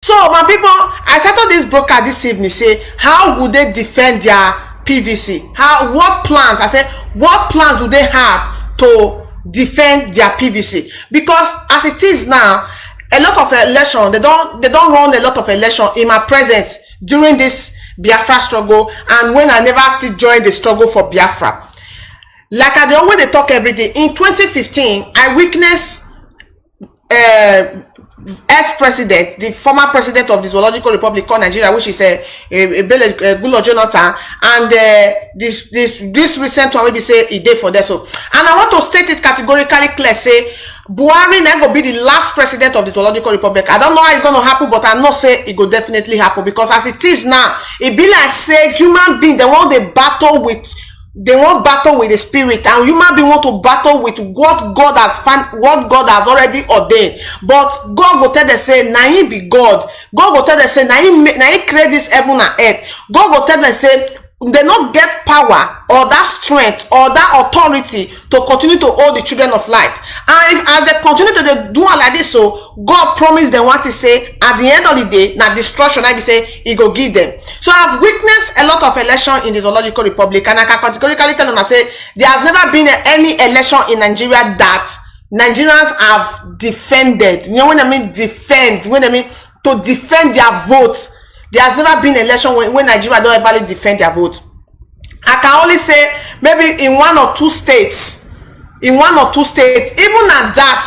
So my people, I titled this broadcast this evening, say how would they defend their PVC? What plans? I said, what plans do they have to defend their PVC? Because as it is now, a lot of election, they don't run a lot of election in my presence during this Biafra struggle, and when I never still joined the struggle for Biafra. Like I always they talk every day. In 2015, I witnessed ex-president, the former president of the Zoological Republic called Nigeria, which is Goodluck Jonathan, and this recent one maybe say a day for that. So, and I want to state it categorically clear, say Buhari na go be the last president of the Zoological Republic. I don't know how it's going to happen, but I know say it will definitely happen, because as it is now, it be like say human being, they want to battle with the spirit, and human being want to battle with what God has already ordained. But God will tell them say na him be God. God will tell them say na him create this heaven and earth. God will tell them say they not get power or that strength or that authority to continue to hold the children of light. And if as they continue to do it like this, so God promised them what to say at the end of the day, now destruction, I be say he go give them. So I've witnessed a lot of election in the Zoological Republic, and I can categorically tell them, I say there has never been any election in Nigeria that Nigerians have defended. You know when I mean defend, when I mean to defend their votes. There has never been an election when Nigeria don't ever defend their vote. I can only say maybe in one or two states, even at that,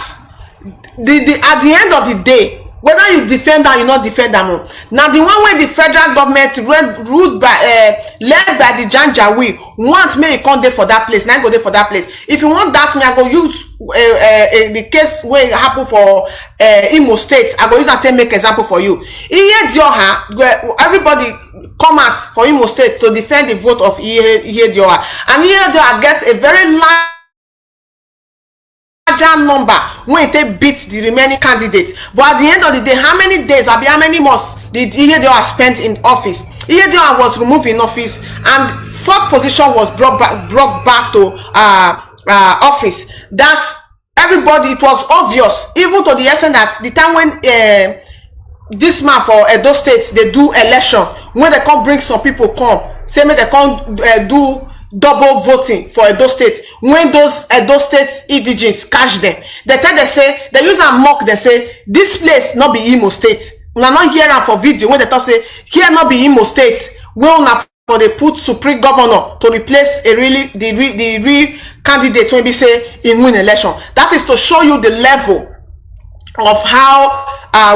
at the end of the day, whether you defend or you not defend them. Now the one where the federal government led by the Janjaweed want me to come there for that place, now go there for that place. If you want that, me I go use the case where it happened for Imo State. I go use that to make example for you. Iye Dioha, everybody come out for Imo State to defend the vote of Iye Dioha, and Iye Dioha gets a very large number when they beat the remaining candidates. But at the end of the day, how many days or how many months did Iye Dioha spent in office? Iye Dioha was removed in office, and fourth position was brought back to office. That everybody, it was obvious, even to the extent that the time when this man for Edo State they do election, when they come bring some people come say me they come do double voting for Edo State, when those Edo State indigenes catch them, they tell they say they use a mock, they say this place not be Imo State. Una not hear am for video when they talk say here not be Imo State, where una for they put supreme governor to replace the real candidate when we say in win election. That is to show you the level of how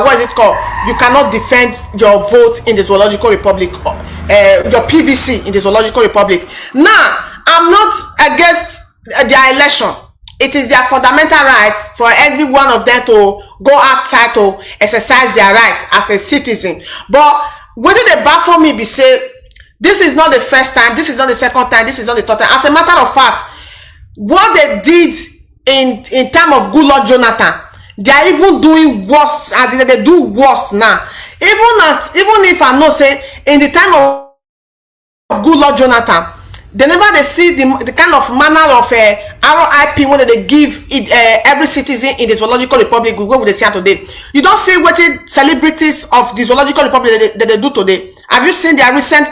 what is it called, you cannot defend your vote in the Zoological Republic, your PVC in the Zoological Republic. Now I'm not against their election. It is their fundamental right for every one of them to go outside to exercise their right as a citizen. But whether they baffle me be say this is not the first time, this is not the second time, this is not the third time. As a matter of fact, what they did in time of Goodluck Jonathan, they are even doing worse, as in they do worse now. Even if I know say in the time of Goodluck Jonathan, they never they see the kind of manner of RIP when they give it, every citizen in the Zoological Republic. We go with the see today. You don't see what celebrities of the Zoological Republic that they do today. Have you seen their recent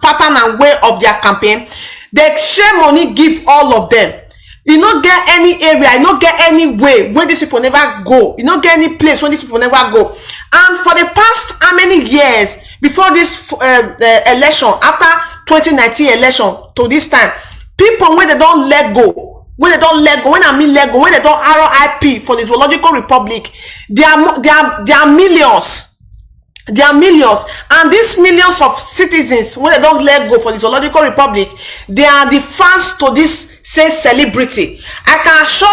pattern and way of their campaign? They share money, give all of them. You not get any area, you not get any way where these people never go. You not get any place where these people never go. And for the past how many years before this election, after 2019 election to this time, people when they don't let go, when I mean let go, when they don't RIP for the Zoological Republic, they are millions. There are millions, and these millions of citizens, when they don't let go for the Zoological Republic, they are the fans to this say celebrity. I can assure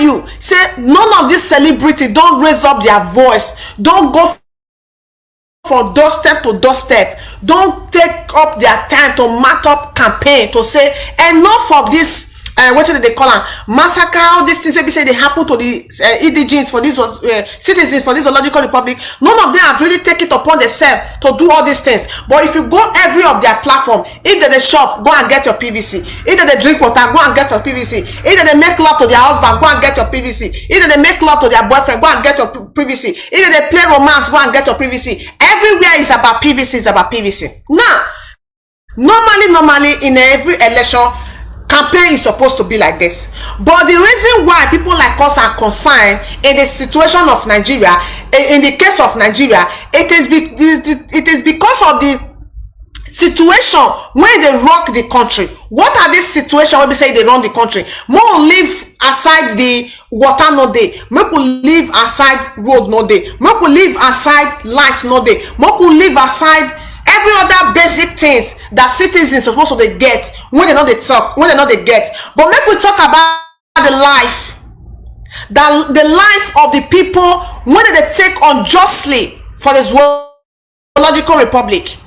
you, say none of this celebrity don't raise up their voice, don't go for doorstep to doorstep, don't take up their time to mark up campaign to say enough of this what did they call them? Massacre, all these things maybe say they happen to the indigenes for these citizens for this zoological republic. None of them have really taken it upon themselves to do all these things. But if you go every of their platform, if they shop, go and get your PVC. If they drink water, go and get your PVC. If they make love to their husband, go and get your PVC. If they make love to their boyfriend, go and get your PVC. If they play romance, go and get your PVC. Everywhere is about PVC, is about PVC. Now, normally in every election, campaign is supposed to be like this. But the reason why people like us are concerned in the situation of Nigeria, in the case of Nigeria, it is because of the situation when they rock the country. What are these situations when we say they run the country? More live aside the water no day, make we live aside road no day, make we live aside lights no day, make we live aside every other basic things that citizens are supposed to get when they know they talk, when they know they get. But make we talk about the life of the people when they take unjustly for the zoological republic.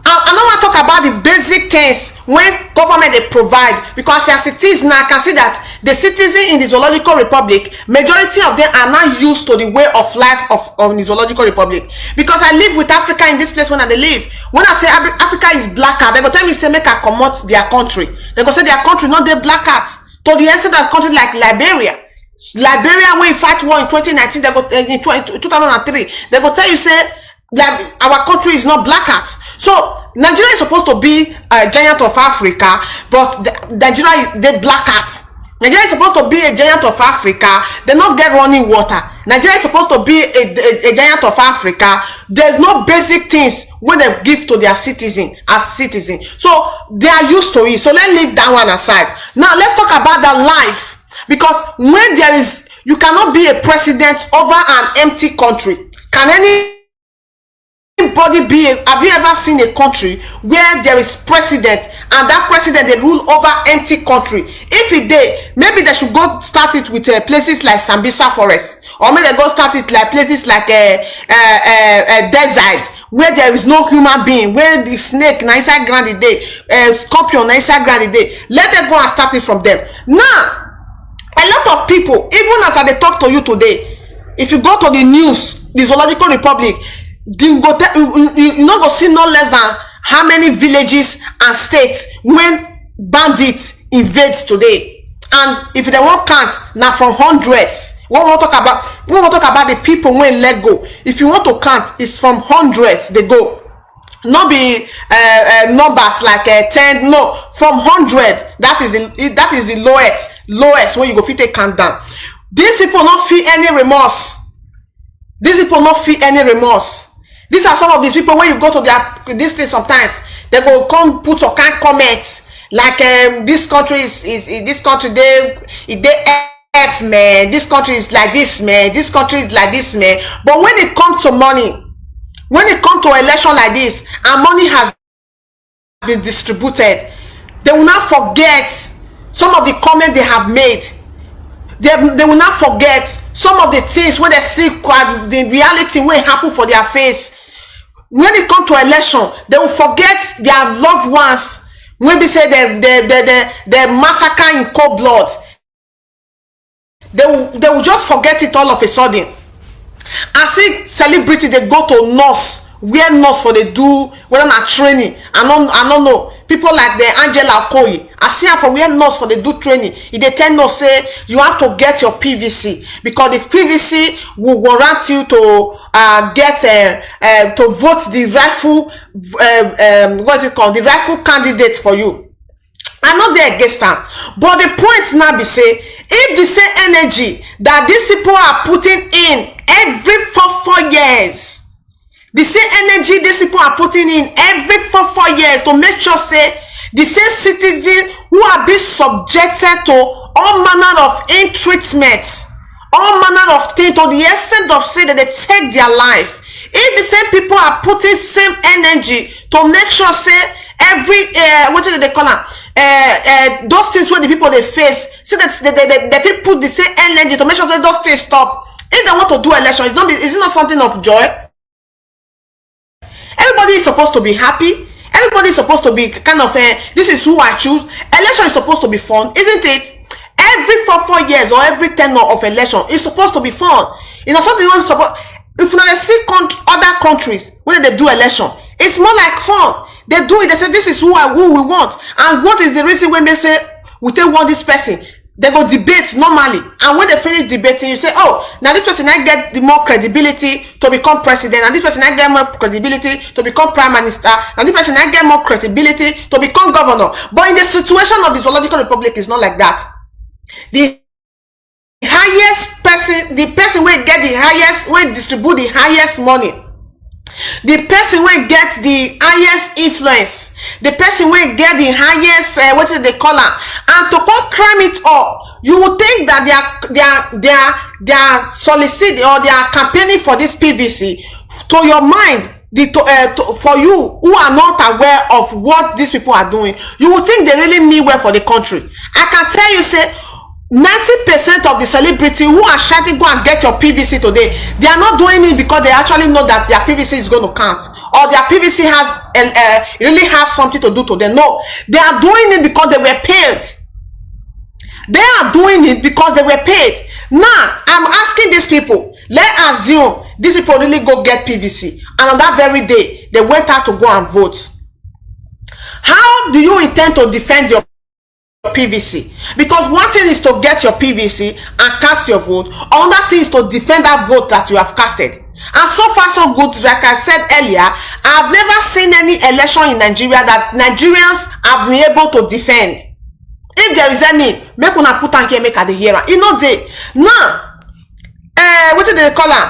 I don't want to talk about the basic things when government they provide, because as it is now, I can see that the citizens in the zoological republic, majority of them are not used to the way of life of the zoological republic. Because I live with Africa in this place when they live. When I say Africa is black cat, they go tell me say make I comot their country. They go say their country not their black cats. To the extent that country like Liberia, when you fight war in 2019, they go in 2003, they go tell you say like our country is not black cat. So Nigeria is supposed to be a giant of Africa, but Nigeria is the black cat. Nigeria is supposed to be a giant of Africa. They not get running water. Nigeria is supposed to be a giant of Africa. There's no basic things when they give to their citizen as citizen. So they are used to it. So let's leave that one aside. Now let's talk about the life, because when there is, you cannot be a president over an empty country. Can anybody be have you ever seen a country where there is president and that president they rule over empty country? If it did, maybe they should go start it with places like Sambisa Forest, or maybe they go start it like places like a desert where there is no human being, where the snake na inside ground the day, scorpion na inside ground the day. Let them go and start it from them. Now a lot of people, even as I talk to you today, if you go to the news, the zoological republic, you not go see no less than how many villages and states when bandits invade today. And if they won't count now from hundreds, we won't talk about the people when let go. If you want to count, it's from hundreds they go. Not be numbers like 10, no, from 100. That is the lowest when you go fit a count down. These people not feel any remorse. These people not feel any remorse. These are some of these people when you go to their this thing, sometimes they go come put some kind comments like this country is this country they F man, this country is like this man, this country is like this man. But when it comes to money, when it comes to election like this and money has been distributed, they will not forget some of the comments they have made. They will not forget some of the things when they see the reality when happen for their face. When it comes to election, they will forget their loved ones. When we say they massacre in cold blood, they will just forget it all of a sudden. I see celebrity they go to nurse, where nurse for they do whether not training. I don't know. People like the Angela Okoye, I see her for where nurse for they do training. If they tell nurse say you have to get your PVC, because the PVC will warrant you to to vote the rightful what is it called, the rightful candidate for you. I'm not there against them, but the point now be say, if the same energy that these people are putting in every 4 years, the same energy these people are putting in every 4 years to make sure say the same citizens who are being subjected to all manner of ill treatment, all manner of things, to the extent of say that they take their life. If the same people are putting same energy to make sure say every what do they call them, those things where the people they face, see that they put the same energy to make sure that those things stop. If they want to do election, is it not something of joy? Everybody is supposed to be happy. Everybody's supposed to be kind of this is who I choose. Election is supposed to be fun, isn't it? Every 4 years or every tenure of election is supposed to be fun. You know, something you want to support. If you know, they see other countries when they do election, it's more like fun. They do it. They say this is who we want, and what is the reason when they say we take want this person? They go debate normally, and when they finish debating, you say, oh, now this person I get the more credibility to become president, and this person I get more credibility to become prime minister, and this person I get more credibility to become governor. But in the situation of the Zoological Republic, it's not like that. The highest person, the person will get the highest, will distribute the highest money, the person will get the highest influence, the person will get the highest what is they call it, and to come cram it up, you would think that they are soliciting or they are campaigning for this PVC. To your mind, for you who are not aware of what these people are doing, you would think they really mean well for the country. I can tell you, say 90% of the celebrity who are shouting go and get your PVC today, they are not doing it because they actually know that their PVC is going to count, or their PVC has really has something to do to them. No, they are doing it because they were paid. They are doing it because they were paid. Now I'm asking these people, let's assume these people really go get PVC, and on that very day they went out to go and vote. How do you intend to defend your PVC? Because one thing is to get your PVC and cast your vote, another thing is to defend that vote that you have casted. And so far so good. Like I said earlier, I've never seen any election in Nigeria that Nigerians have been able to defend. If there is any, make una put on here, make at the hearing. You know they now what do they call it?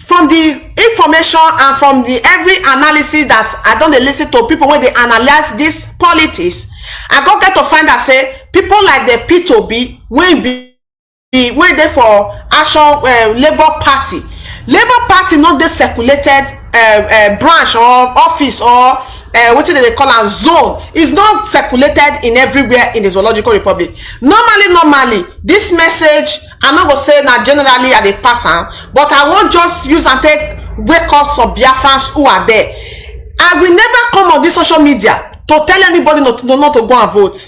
From the information and from the every analysis that I don't listen to people when they analyze this politics, I go get to find out say people like the P2B will be there for action Labour Party. Labour Party not the circulated branch or office or what do they call a zone is not circulated in everywhere in the Zoological Republic. Normally this message I'm not gonna say now generally at the person, but I won't just use and take wake up some Biafrans who are there. I will never come on this social media to tell anybody not to go and vote.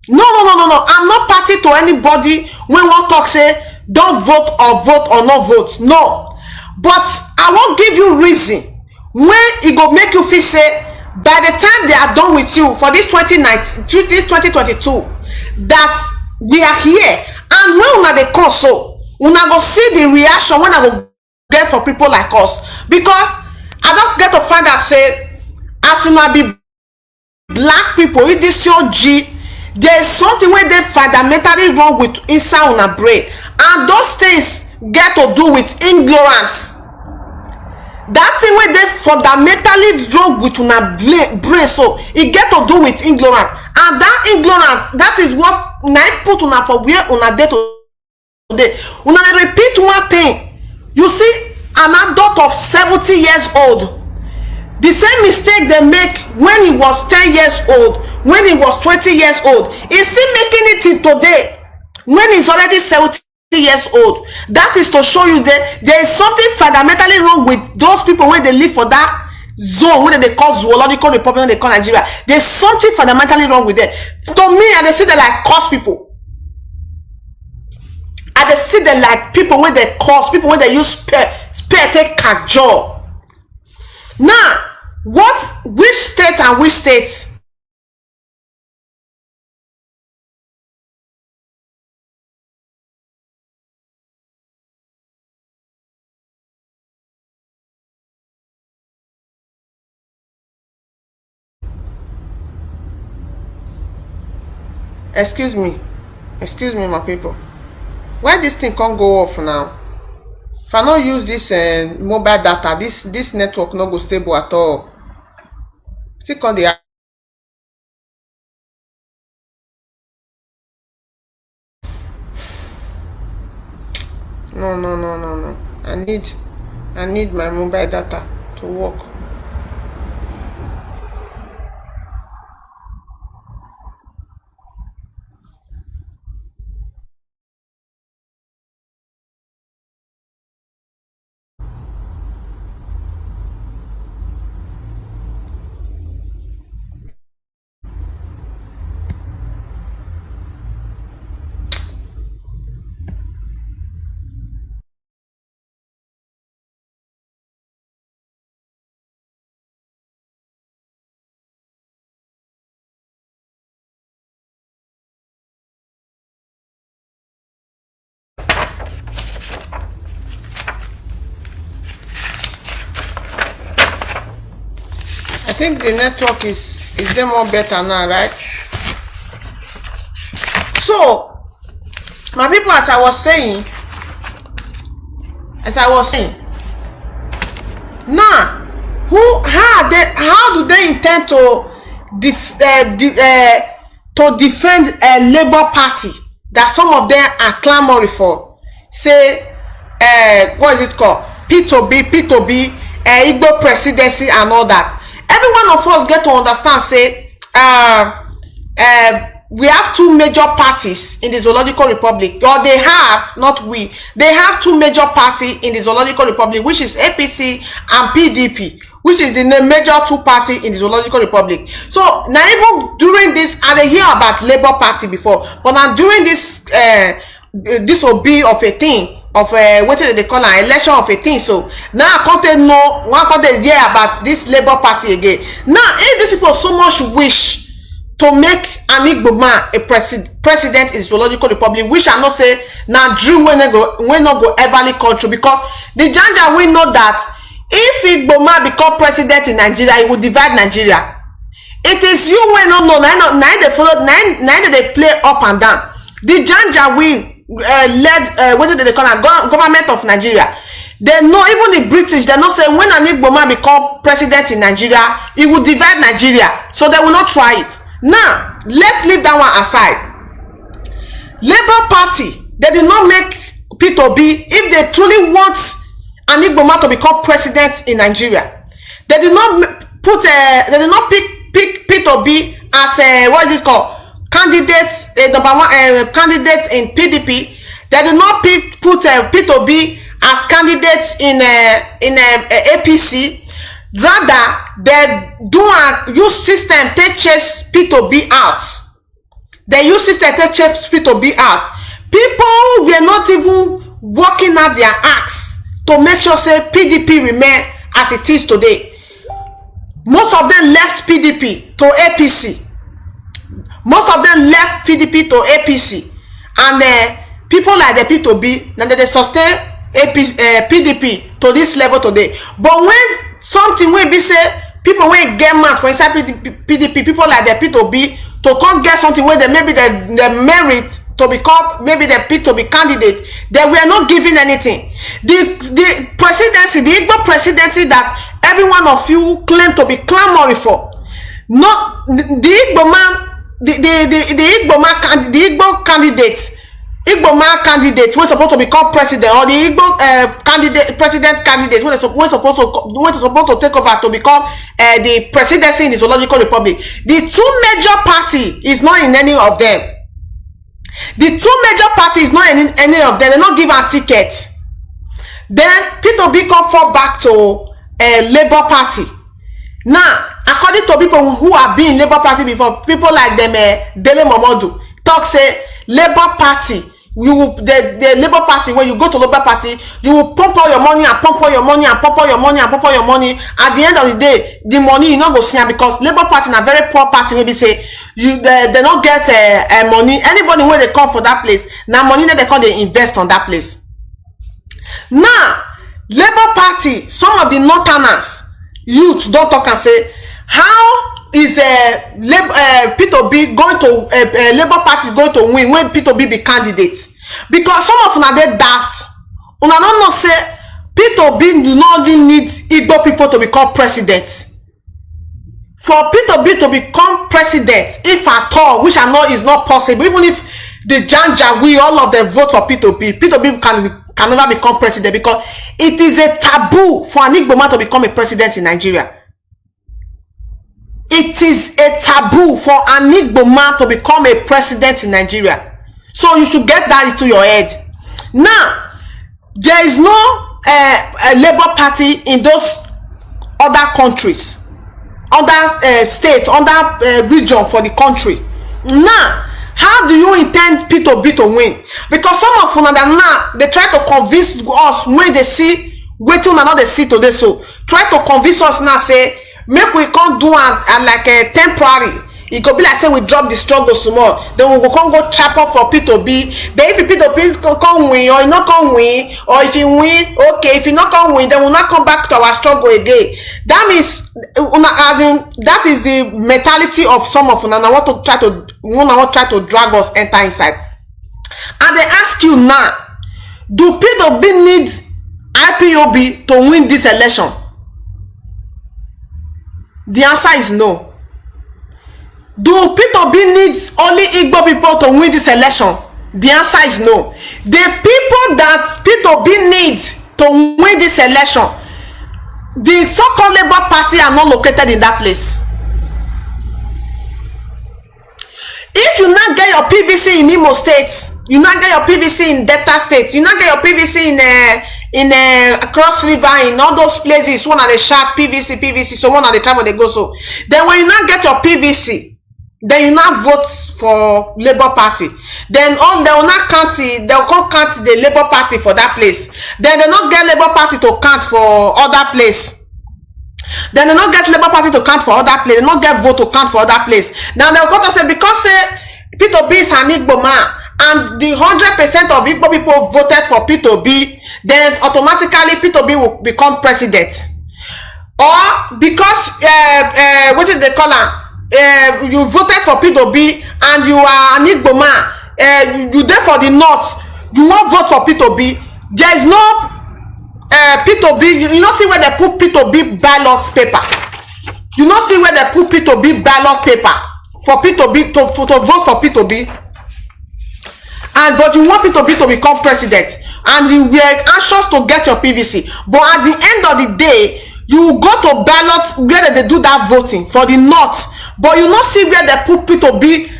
No. I'm not party to anybody when one talk say don't vote or not vote. No. But I won't give you reason when it go make you feel say by the time they are done with you for this 2019, this 2022, that we are here, and when una dey come so, una go see the reaction when I go get for people like us, because I don't get to find out say as una be black people, if this your G, there is something where they fundamentally wrong with inside una brain, and those things get to do with ignorance. That thing where they fundamentally wrong with una brain, so it get to do with ignorance, and that ignorance, that is what I put una for where una dey today. Una repeat one thing. You see an adult of 70 years old, the same mistake they make when he was 10 years old, when he was 20 years old, he's still making it till today when he's already 70 years old. That is to show you that there is something fundamentally wrong with those people when they live for that zone when they call Zoological Republic, when they call Nigeria. There's something fundamentally wrong with them. To me, I see them like curse people. I see them like people when they curse people, when they use spare take cajole. Now, which state and which states? Excuse me my people, why this thing can't go off now? If I don't use this mobile data, this network not go stable at all. Stick on the no. I need my mobile data to work. think the network is them more better now, right? So, my people, as I was saying, now, how do they intend to defend a Labour Party that some of them are clamoring for? Say, what is it called? P2B, Igbo presidency and all that. Every one of us get to understand, say, we have two major parties in the Zoological Republic, or they have, not we, they have two major parties in the Zoological Republic, which is APC and PDP, which is the major two parties in the Zoological Republic. So now, even during this, I didn't hear about Labour Party before, but now during this will be of a thing, of what they call an election of a thing. So now I can't know, one can't hear about this Labour Party again. Now, if these people so much wish to make an Igbo man a president in the Zoological Republic, which I not say now dream when not go everly come true, because the Janja we know that if Igbo man become president in Nigeria, it will divide Nigeria. It is you when no now they follow, now they play up and down. The Janja we led what did they call it, government of Nigeria. They know, even the British, they not say when an Igbo man become president in Nigeria, it will divide Nigeria, so they will not try it. Now, let's leave that one aside. Labour Party, they did not make P2B if they truly want an Igbo man to become president in Nigeria. They did not put they did not pick P2B as a what is it called, candidate, number one candidate in PDP. They did not put P2B as candidates in APC. Rather, they use system to chase P2B out. They use system to chase P2B out. People were not even working at their acts to make sure say PDP remain as it is today. Most of them left PDP to APC. Most of them left PDP to APC. And people like the P2B, now they sustain PDP to this level today. But when something will be say, people will get mad for inside PDP, people like the P2B, to come get something where they maybe the merit to become maybe the P2B candidate, they were not giving anything. The presidency, the Igbo presidency that every one of you claim to be clamoring for, not the Igbo man, the Igbo candidate. Igbo man candidate when supposed to become president, or the Igbo president candidate when supposed to take over to become the presidency in the Zoological Republic. The two major party is not in any of them. The two major parties not in any of them. They not give a ticket. Then P2B come fall back to Labour Party. Now, according to people who have been in Labour Party before, people like them, Dele Momodu, talk say Labour Party. The Labour Party, when you go to Labour Party, you will pump all your money and pump all your money and pump all your money and pump all your money. At the end of the day, the money you not go see, because Labour Party is a very poor party. Maybe say they not get money. Anybody when they come for that place, now money that they come they invest on that place. Now, Labour Party, some of the Northerners, youth don't talk and say, how is P2B going to Labour Party is going to win when P2B be candidate? Because some of una dey daft. Una don't know say P2B do not need Igbo people to become president. For P2B to become president, if at all, which I know is not possible, even if the Janja we all of them vote for P2B can never become president, because it is a taboo for an Igbo man to become a president in Nigeria. It is a taboo for an Igbo man to become a president in Nigeria. So you should get that into your head. Now, there is no Labour Party in those other countries, other states, other region for the country. Now, how do you intend P2B to win? Because some of them now, they try to convince us when they see, waiting and not they see today. So, try to convince us now, say, make we can't do like a temporary. it could be like say we drop the struggle small, then we go come go chop up for P2B. Then if P2B come win or not come win, or if you win, okay, if you not come win, then we'll not come back to our struggle again. That means that is the mentality of some of una want to try to drag us enter inside. And they ask you now, do P2B need IPOB to win this election? The answer is no. Do P2B needs only Igbo people to win this election? The answer is no. The people that P2B needs to win this election, the so-called Labour Party are not located in that place. If you not get your PVC in Imo State, you not get your PVC in Delta State, you not get your PVC in Cross River, in all those places, one of the sharp PVC, so one of the travel they go so. Then when you not get your PVC, then you not vote for Labour Party. Then they will not count it, they'll come count the Labour Party for that place. Then they not get Labour Party to count for other place. Then they not get Labour Party to count for other place. They not get vote to count for other place. Now they'll come to say because P2B is an Igbo man and the 100% of Igbo people voted for P2B, then automatically P2B will become president. Or because what is they call her? You voted for P2B and you are an Igbo man, you there for the north, you won't vote for P2B. There is no P2B. You don't see where they put P2B ballot paper. You don't see where they put P2B ballot paper for P2B to vote for P2B. And but you want P2B to become president, and you were anxious to get your PVC. But at the end of the day, you go to ballot where they do that voting for the north. But you not see where they put P2B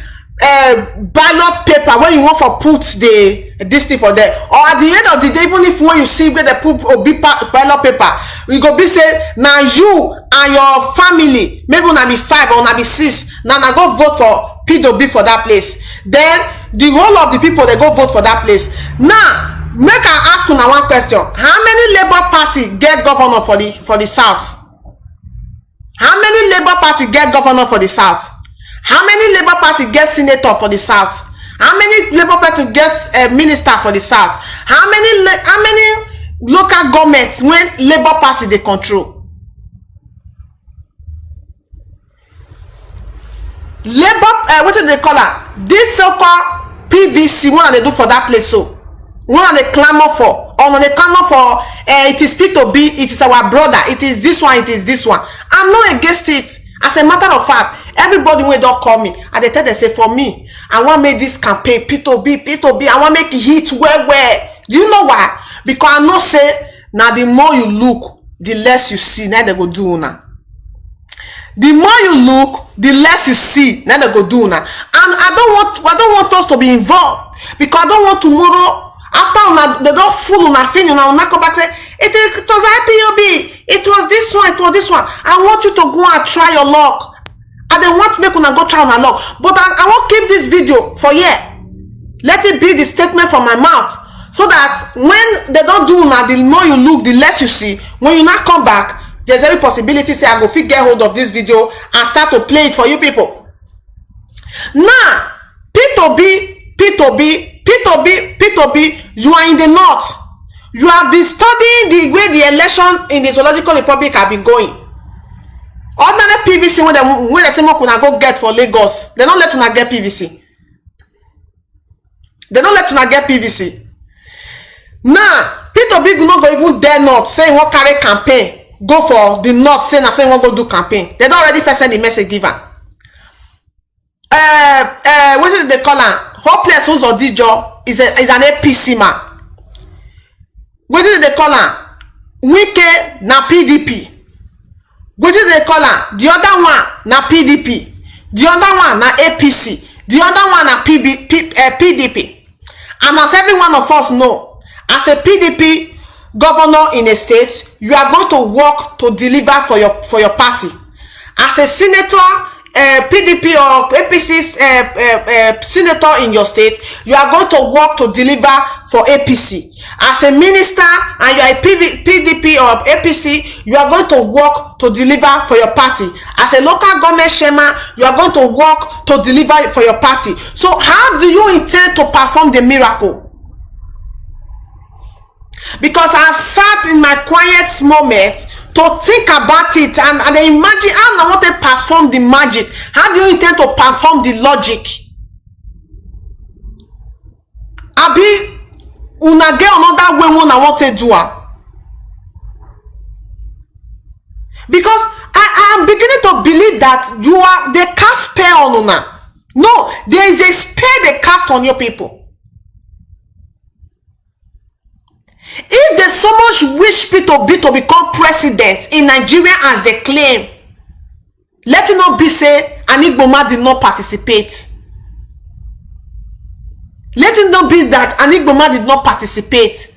ballot paper when you want for put this thing for there. Or at the end of the day, even if when you see where they put ballot paper, you go be say now you and your family, maybe una be 5 or una be 6, now go vote for P2B for that place. Then the whole of the people they go vote for that place. Now make I ask you now one question: how many Labour Party get governor for the south? How many Labour Party get governor for the south? How many Labour Party get senator for the south? How many Labour Party gets minister for the south? How many local governments when Labour Party they control? What do they call her? This so-called PVC, what they do for that place? So what are they clamor for? Or they clamor for it is P2B, it is our brother, it is this one, it is this one. I'm not against it. As a matter of fact, everybody when don't call me and they tell they say for me, I want to make this campaign P2B, I want to make it hit where. Do you know why? Because I know say now the more you look, the less you see. Now they go do now. The more you look, the less you see. Now they go do now. And I don't want us to be involved, because I don't want tomorrow after they don't fool on a thing and I'll not come back and say it was IPOB, it was this one. I want you to go and try your luck. I don't want to make una go try on a luck. But I won't keep this video for here. Let it be the statement from my mouth, so that when they don't do now, the more you look, the less you see. When you not come back, there's every possibility say I go fit get hold of this video and start to play it for you people. Now P2B, you are in the north. You have been studying the way the election in the Zoological Republic have been going. Ordinary PVC when they say more kuna go get for Lagos, they don't let you get PVC. They don't let you get PVC. Now P2B will not go even dare not say what carry campaign. Go for the north, say na say won't go do campaign. They don't already first send the message giver. What is they call her? Hopeless Uzodijo is an APC man. What is they call her? Wike na PDP. What is they call her? The other one na PDP. The other one na APC. The other one na PDP. And as every one of us know, as a PDP governor in a state, you are going to work to deliver for your party. As a senator, PDP or APC senator in your state, you are going to work to deliver for APC. As a minister and you are a PDP or APC, you are going to work to deliver for your party. As a local government chairman, you are going to work to deliver for your party. So how do you intend to perform the miracle? Because I've sat in my quiet moment to think about it and imagine how I want to perform the magic. How do you intend to perform the logic? Abi una get another way when I want to do it. Because I am beginning to believe that they cast spell on una. No, there is a spell they cast on your people. If they so much wish P2B to become president in Nigeria as they claim, let it not be say Anigboma did not participate. Let it not be that Anigboma did not participate.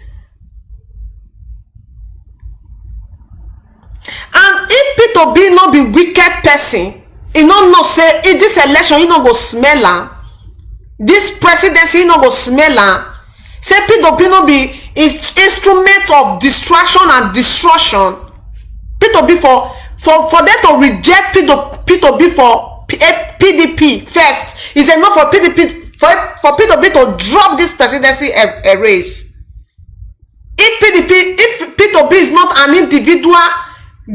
And if P2B not be wicked person, he not say in this election, he not go smell am. This presidency, he not go smell am. Say P2B not be instrument of distraction and destruction. P2B for them to reject P2B for PDP first is enough for PDP for P2B to drop this presidency a race. If P2B is not an individual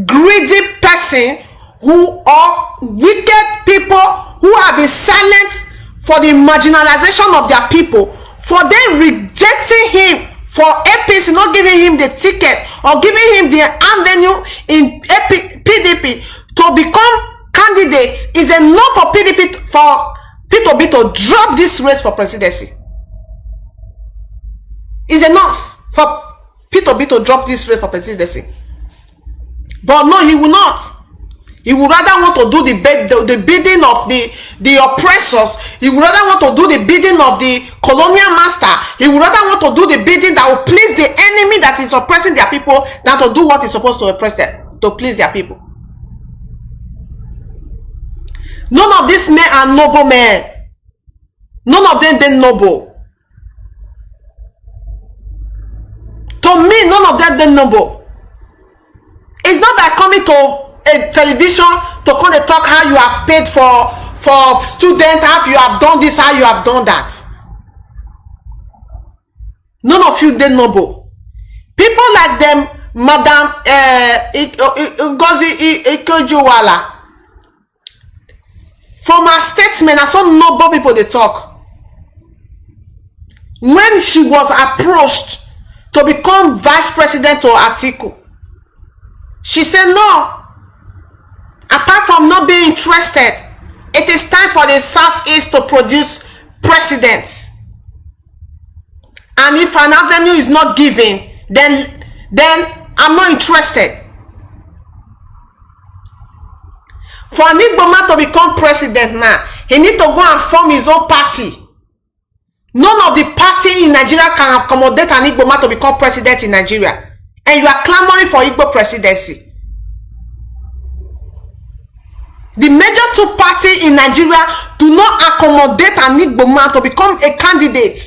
greedy person who are wicked people who have been silent for the marginalization of their people, for them rejecting him for APC, not giving him the ticket or giving him the avenue in PDP to become candidates is enough for P2B to drop this race for presidency. Is enough for P2B to drop this race for presidency. But no, he will not. He would rather want to do the bidding of the oppressors. He would rather want to do the bidding of the colonial master. He would rather want to do the bidding that will please the enemy that is oppressing their people than to do what is supposed to oppress them, to please their people. None of these men are noble men. None of them are noble. To me, none of them are noble. It's not by coming to a television to come and talk how you have paid for students, how you have done this, how you have done that. None of you they noble. People like them, Madam Ngozi Ikejuwala, from her statement, I saw noble people they talk. When she was approached to become vice president to Atiku, she said no. Apart from not being interested, it is time for the Southeast to produce presidents. And if an avenue is not given, then I'm not interested. For Anigboma to become president now, he need to go and form his own party. None of the party in Nigeria can accommodate Anigboma to become president in Nigeria. And you are clamoring for Igbo presidency. The major two parties in Nigeria do not accommodate Anigboma to become a candidate.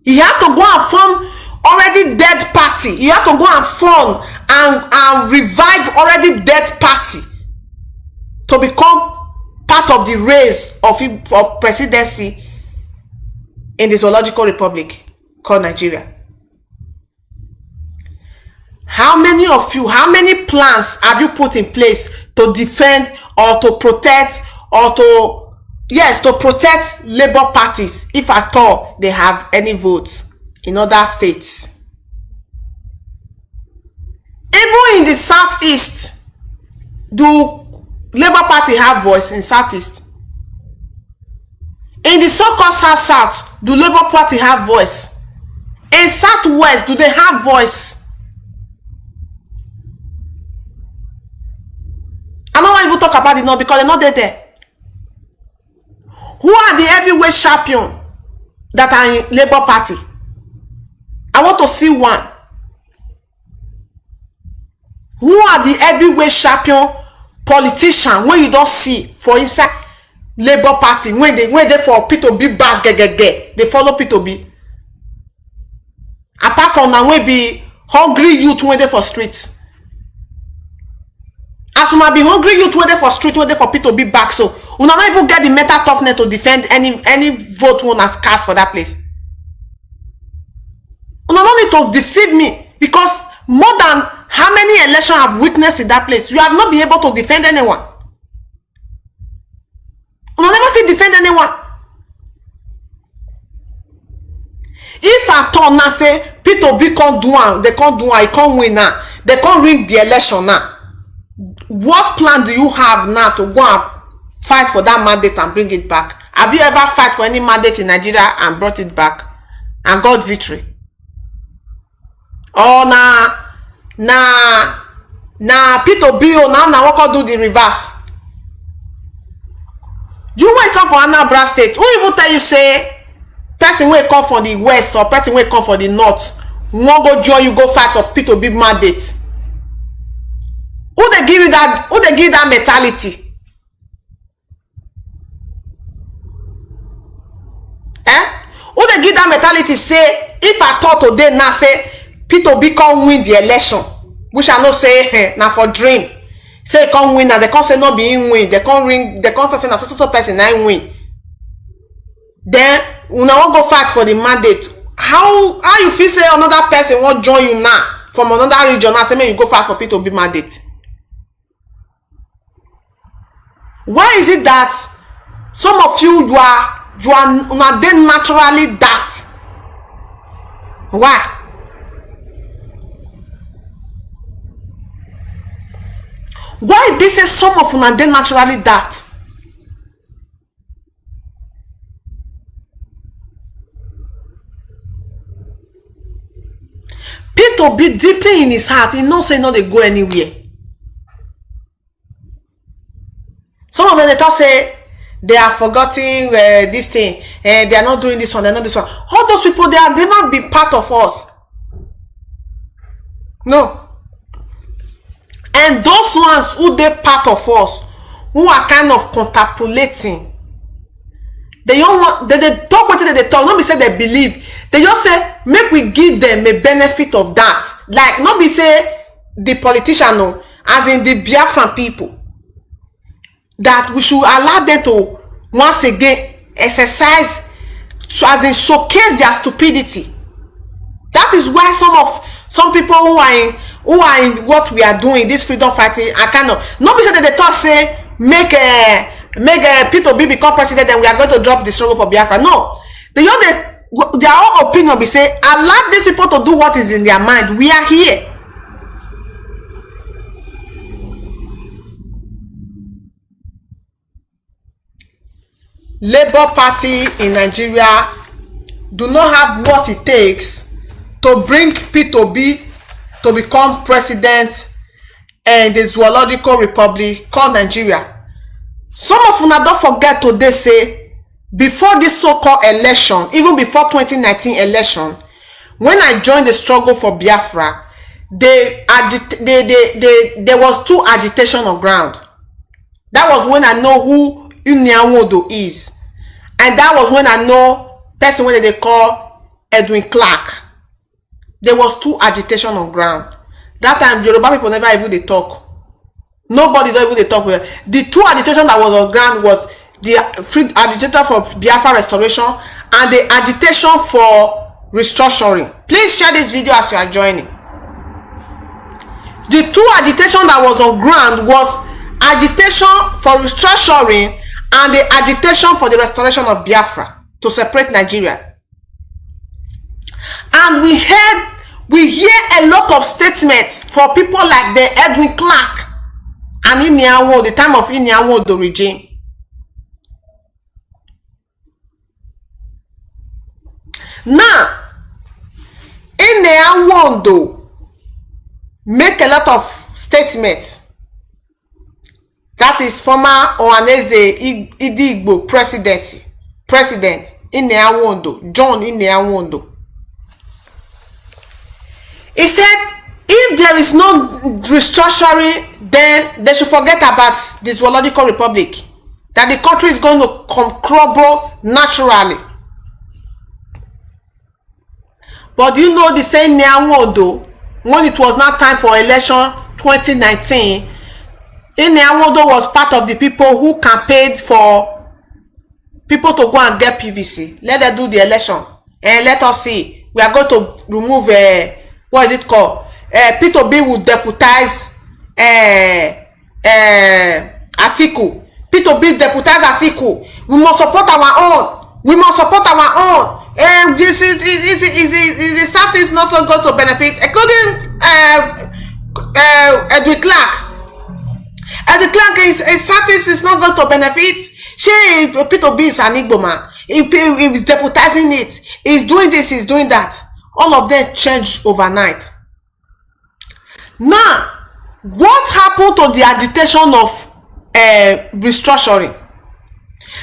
You have to go and form already dead party. You have to go and form and revive already dead party to become part of the race of presidency in the zoological republic called Nigeria. How many of you, how many plans have you put in place to defend or to protect or to protect labor parties if at all they have any votes in other states? Even in the Southeast, do Labour Party have voice in Southeast? In the so-called South, do Labour Party have voice? In Southwest, do they have voice? I don't want to even talk about it now because they're not there. Who are the heavyweight champion that are in Labour Party? I want to see one. Who are the heavyweight champion politician when you don't see for inside Labour Party when they for P2B back they follow P2B. Apart from now, we be hungry youth when they for streets. As we might be hungry youth when they for street when they for P2B back, so we not even get the mental toughness to defend any vote we have cast for that place. You don't need to deceive me, because more than how many elections I've witnessed in that place, you have not been able to defend anyone. You never feel defend anyone. If at all now say P2B can't do one, they can't do one, I can't win now, they can't win the election now. What plan do you have now to go and fight for that mandate and bring it back? Have you ever fight for any mandate in Nigeria and brought it back and got victory? Oh, na P2B now what can do the reverse? You wake up for Anambra State, who even tell you say person wey come for the west or person wey come for the north won't go join you go fight for P2B mandate? Who they give you that? Who they give that mentality? Who they give that mentality? Say if I thought today now say P2B can't win the election, which I know say now for dream. Say can't win, and they can't say no being win. They can't ring. They can't say na so person I win. Then we now go fight for the mandate. How you feel say another person won't join you now from another region now say may you go fight for P2B mandate? Why is it that some of you are then naturally daft? Why? Why be say some of you are then naturally daft? P2B deeply in his heart, he knows say no they go anywhere. Some of them they talk say they are forgetting this thing, and they are not doing this one, they're not this one. All those people, they have never been part of us. No. And those ones who they part of us, who are kind of contemplating, they don't want, they talk what they talk, not be say they believe. They just say, make we give them a benefit of that. Like, not be say the politician, no, as in the Biafran people, that we should allow them to once again exercise, as in showcase their stupidity. That is why some people who are in what we are doing, this freedom fighting, are kind of not be say that they talk say make P2B become president, then we are going to drop the struggle for Biafra. No, their own opinion be say allow these people to do what is in their mind. We are here. Labour Party in Nigeria do not have what it takes to bring P2B to become president in the zoological republic called Nigeria. Some of you don't forget today say before this so-called election, even before 2019 election, when I joined the struggle for Biafra, there was two agitation on ground. That was when I know who Nnamdi is, and that was when I know person when they call Edwin Clark. There was two agitation on ground. That time Yoruba people never even they talk. Nobody don't even they talk. The two agitation that was on ground was the free agitation for Biafra restoration and the agitation for restructuring. Please share this video as you are joining. The two agitation that was on ground was agitation for restructuring and the agitation for the restoration of Biafra to separate Nigeria. And we hear a lot of statements for people like the Edwin Clark and Nnamdi, the time of Nnamdi, the regime. Now, Nnamdi make a lot of statements. That is former Ohaneze Idigbo president Nnamdi, John Nnamdi. He said, if there is no restructuring, then they should forget about the zoological republic, that the country is going to crumble naturally. But you know, the same Nyawodo, when it was now time for election 2019, Nyawodo was part of the people who campaigned for people to go and get PVC. Let them do the election and let us see. We are going to remove what is it called? P2B will deputize Atiku. P2B deputize Atiku. We must support our own. We must support our own. And this is the South is not so going to benefit, including Edwin Clark. Edwin Clark is South is not going to benefit. She P2B is an Igbo man. He is deputizing it. He's doing this. He's doing that. All of them changed overnight. Now, what happened to the agitation of restructuring?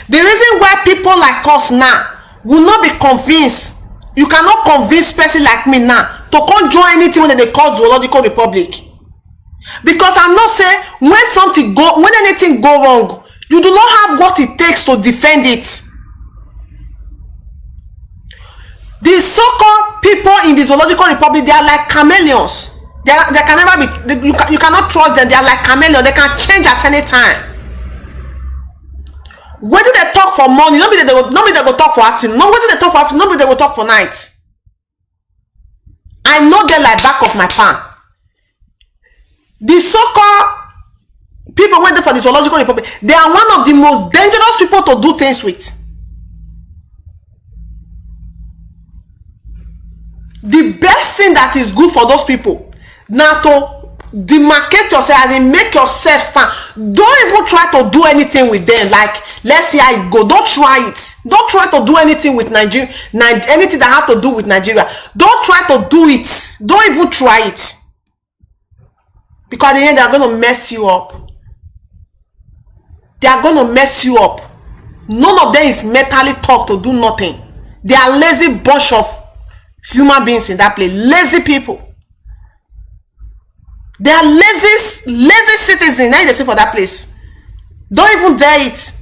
The reason why people like us now will not be convinced, you cannot convince person like me now to come join anything when they call zoological republic, because I'm not saying when anything go wrong, you do not have what it takes to defend it. The so-called people in the zoological republic, they are like chameleons. They can never be. You cannot trust them. They are like chameleons. They can change at any time. Whether they talk for morning, nobody they go talk for afternoon. Nobody they talk for afternoon. Nobody they will talk for night. I know them like back of my palm. The so-called people went there for the zoological republic. They are one of the most dangerous people to do things with. The best thing that is good for those people now to demarcate yourself and make yourself stand. Don't even try to do anything with them. Like, let's see how it go. Don't try it. Don't try to do anything with Nigeria. Anything that has to do with Nigeria. Don't try to do it. Don't even try it. Because at the end, they are going to mess you up. They are going to mess you up. None of them is mentally tough to do nothing. They are lazy bunch of human beings in that place. Lazy people. They are lazy citizens. Now they say for that place. Don't even dare it.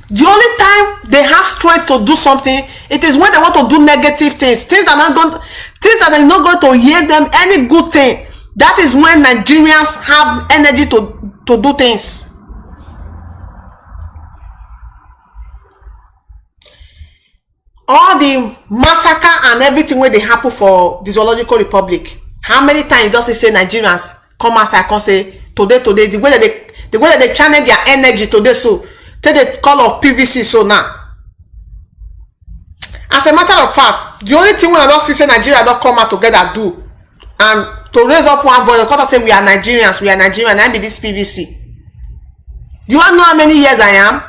The only time they have strength to do something, it is when they want to do negative things. Things that are not going to hear them any good thing. That is when Nigerians have energy to do things. All the massacre and everything where they happen for the zoological republic. How many times does it say Nigerians come outside and say today the way that they channel their energy today, so take the call of PVC so now. As a matter of fact, the only thing when I don't see say Nigeria don't come out together do and to raise up one voice because say we are Nigerians, and I be this PVC. Do you want to know how many years I am?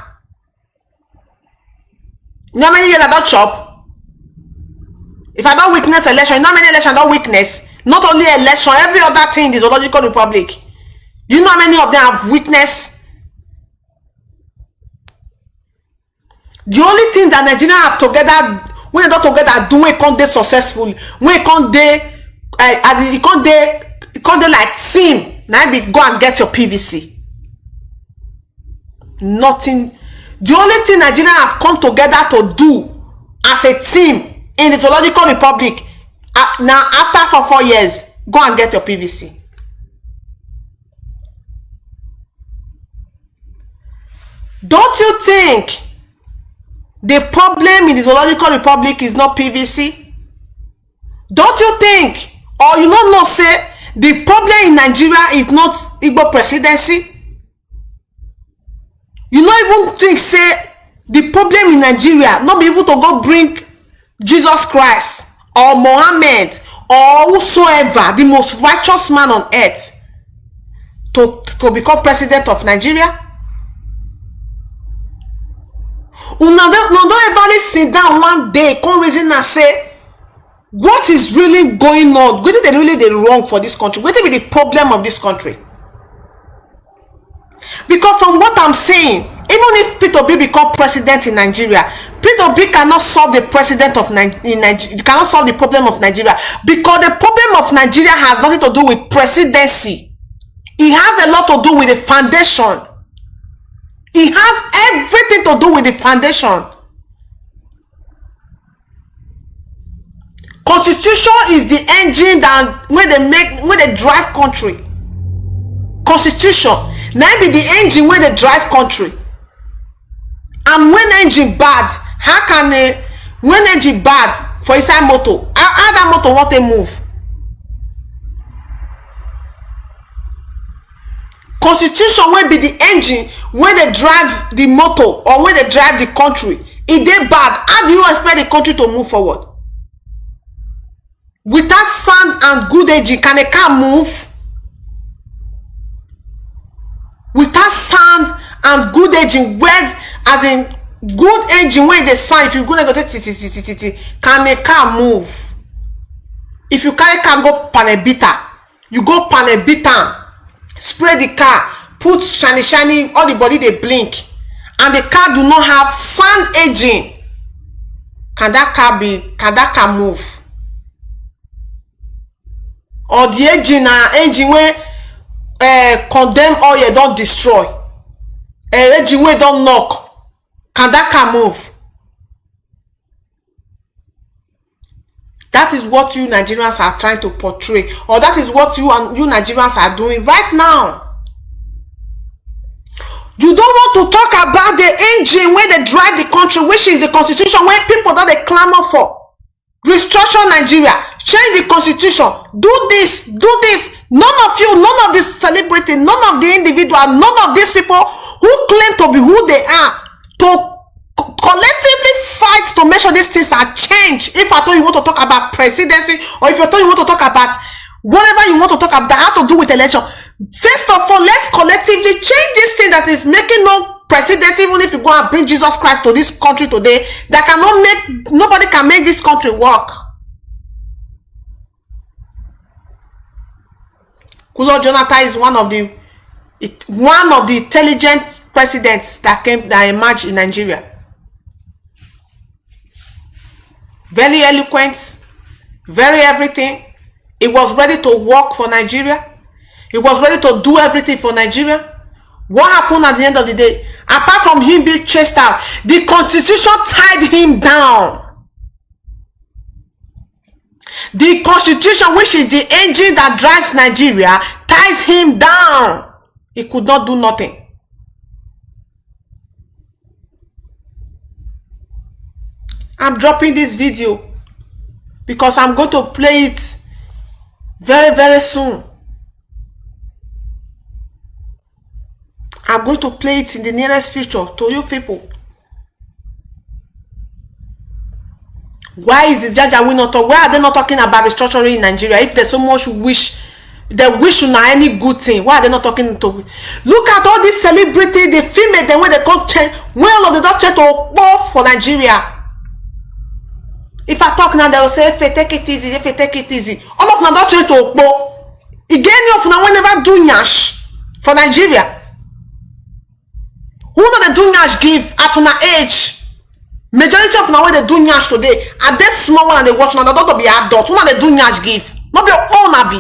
You know how many years I don't chop? If I don't witness election, you know how many election I don't witness? Not only election, every other thing in the zoological republic. Do you know how many of them have witnessed? The only thing that Nigeria have together, when they don't together, do it can't they successful. When it can't they, as it can't they like team. Now be go and get your PVC. Nothing. The only thing Nigeria have come together to do as a team in the zoological republic now after for 4 years, go and get your PVC. Don't you think the problem in the zoological republic is not PVC? Don't you think, or you don't know say the problem in Nigeria is not Igbo presidency? You don't even think say the problem in Nigeria not be able to go bring Jesus Christ or Mohammed or whosoever, the most righteous man on earth, to become president of Nigeria? Una don't ever sit down one day, come reason and say, what is really going on? What is really the wrong for this country? What is the problem of this country? Because from what I'm saying, even if P2B become president in Nigeria, P2B cannot solve the president of Nigeria. Cannot solve the problem of Nigeria, because the problem of Nigeria has nothing to do with presidency. It has a lot to do with the foundation. It has everything to do with the foundation. Constitution is the engine that when they drive country. Constitution now be the engine when they drive country. And when engine bad, how can when engine bad for inside motor, how that motor want to move? Constitution will be the engine when they drive the motor or when they drive the country. If they bad, how do you expect the country to move forward? Without sound and good engine, can a car move? Without sound and good engine, where as in good engine when they sound, if you're gonna go can a car move? If you carry car go panebita, you go panebita, spray the car, put shiny, all the body they blink, and the car do not have sound engine. Can that car move? Or the engine where condemn oil don't destroy, engine where don't knock, can that car move? That is what you Nigerians are trying to portray, or that is what you Nigerians are doing right now. You don't want to talk about the engine where they drive the country, which is the constitution, where people that they clamor for. Restructure Nigeria, change the constitution, do this. None of you, none of this celebrity, none of the individual, none of these people who claim to be who they are, to collectively fight to make sure these things are changed. If I thought you want to talk about presidency, or if I thought you want to talk about whatever you want to talk about that have to do with election, first of all, let's collectively change this thing that is making no president. Even if you go and bring Jesus Christ to this country today, that cannot make, nobody can make this country work. Goodluck Jonathan is one of the intelligent presidents that emerged in Nigeria. Very eloquent, very everything. He was ready to work for Nigeria. He was ready to do everything for Nigeria. What happened at the end of the day? Apart from him being chased out, the constitution tied him down. The constitution, which is the engine that drives Nigeria, ties him down. He could not do nothing. I'm dropping this video because I'm going to play it very, very soon. I'm going to play it in the nearest future to you people. Why is the judge we not talk? Why are they not talking about restructuring in Nigeria? If there's so much wish, they wish on any good thing, why are they not talking to? Look at all these celebrities, the female, the way they come change, when all of the doctors to go for Nigeria. If I talk now, they will say, if you take it easy, if you take it easy. All of them doctors to go. Again, of now we never do nyash for Nigeria. Who know they do nyash give at una age? Majority of now when they do nyash today, are they small one and they watch now? They don't be adult. Who know they do nyash give? Not be all na be.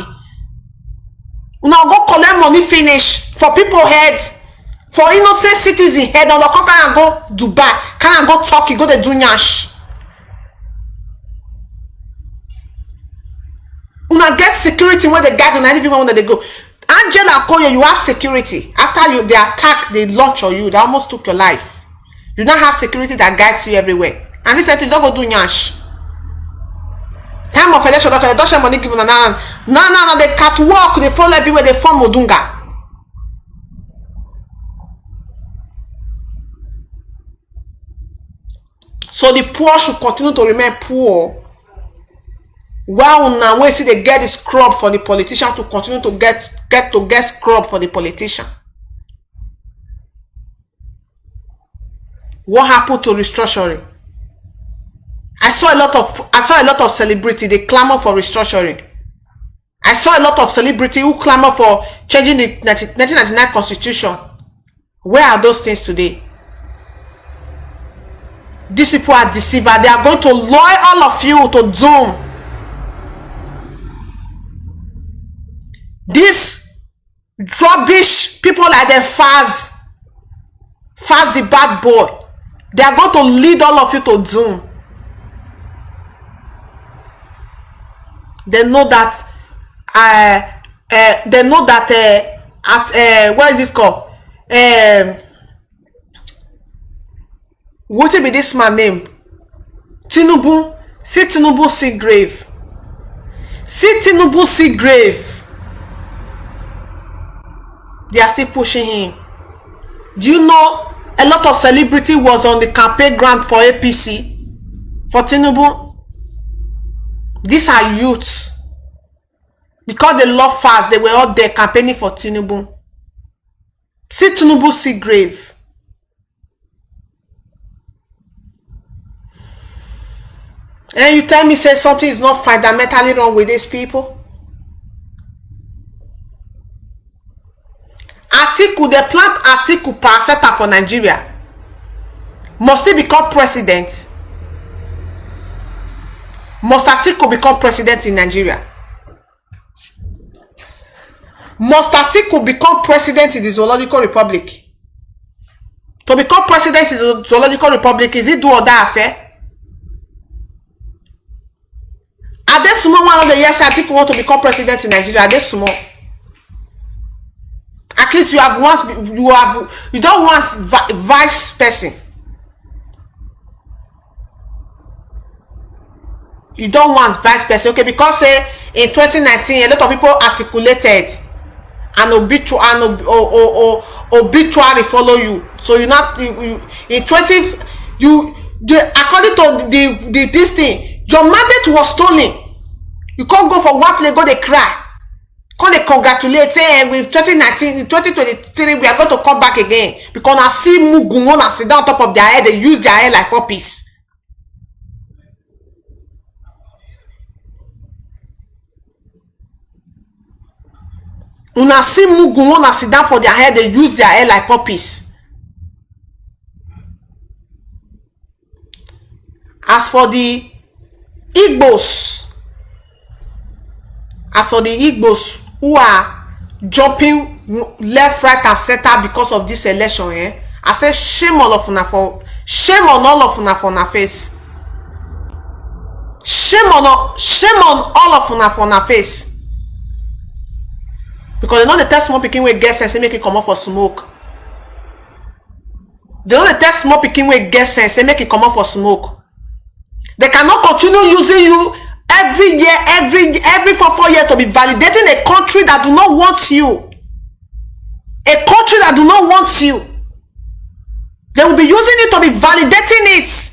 Now go collect money finish for people head, for innocent citizen head. Now they can go Dubai, can go Turkey, go they do nyash. Una get security when they guide on any people when they go. Angela Koye, you have security. After they attack, they launch on you. They almost took your life. You now have security that guides you everywhere. And recently, don't go do nyash. Time of election, they don't share money given. No, they catwalk, they fall everywhere, they form Odunga. So the poor should continue to remain poor. Well, now we see they get this scrub for the politician to continue to get scrub for the politician. What happened to restructuring? I saw a lot of celebrity, they clamor for restructuring. I saw a lot of celebrity who clamor for changing the 1999 constitution. Where are those things today? These people are deceivers. They are going to lure all of you to doom. These rubbish people like the Faz the bad boy, they are going to lead all of you to doom. They know that what is it called? What will be this man name? Tinubu. See Tinubu see grave. See Tinubu see grave. They are still pushing him. Do you know a lot of celebrity was on the campaign ground for APC, for Tinubu? These are youths. Because they love fast, they were all there campaigning for Tinubu. See Tinubu see grave. And you tell me say something is not fundamentally wrong with these people? Atiku, they plant Atiku parasita for Nigeria. Must he become president? Must Atiku become president in Nigeria? Must Atiku become president in the Zoological Republic? To become president in the Zoological Republic, is it do or die affair? Are they small one of the years Atiku want to become president in Nigeria? Are they small? At least you have once, you don't want vice person. You don't want vice person, okay? Because in 2019 a lot of people articulated an obituary follow you. So you not in 20 according to the this thing, your mandate was stolen. You can't go for one place, go they cry. Can't they congratulate, say with 2019, 2023, we are going to come back again. Because I see Mugungon and sit down on top of their head, they use their hair like puppies. Una see Mugungon and sit down for their head, they use their hair like puppies. As for the Igbos who are jumping left, right, and center because of this election, I say shame on all of una for una face. Shame on all of una for una face. Because they know the test small picking wey get sense, they make it come up for smoke. They know the test small picking wey get sense, they make it come up for smoke. They cannot continue using you every year, every 4 years to be validating a country that do not want you. A country that do not want you. They will be using it to be validating it.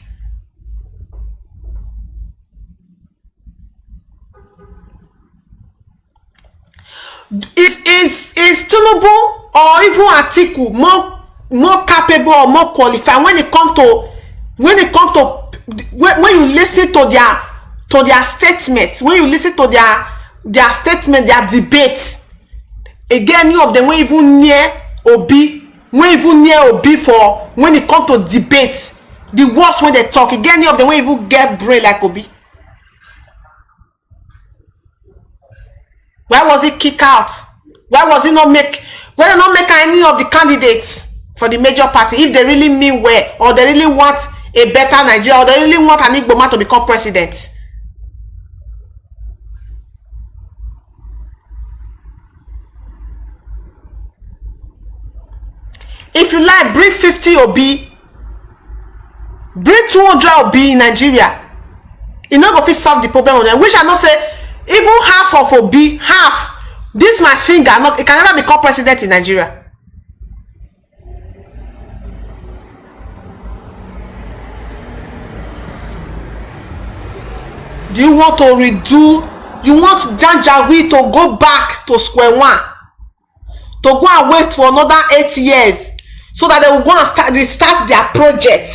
Is Tinubu or even Atiku more capable or more qualified when you listen to their statements, when you listen to their statement, their debates? Again, any of them when even near Obi for when it comes to debate, the worst when they talk. Again, any of them when even get brain like Obi. Why was he kicked out? Why was he not make any of the candidates for the major party if they really mean well, or they really want a better Nigeria, or they really want an Igbo man to become president? If you like, bring 50 Obi, bring 200 Obi in Nigeria. You not go fit solve the problem of them. Which I not say even half of Obi, half. This my finger, it can never become president in Nigeria. Do you want to redo? You want Janjaweed to go back to square one, to go and wait for another 8 years, so that they will go and restart their project?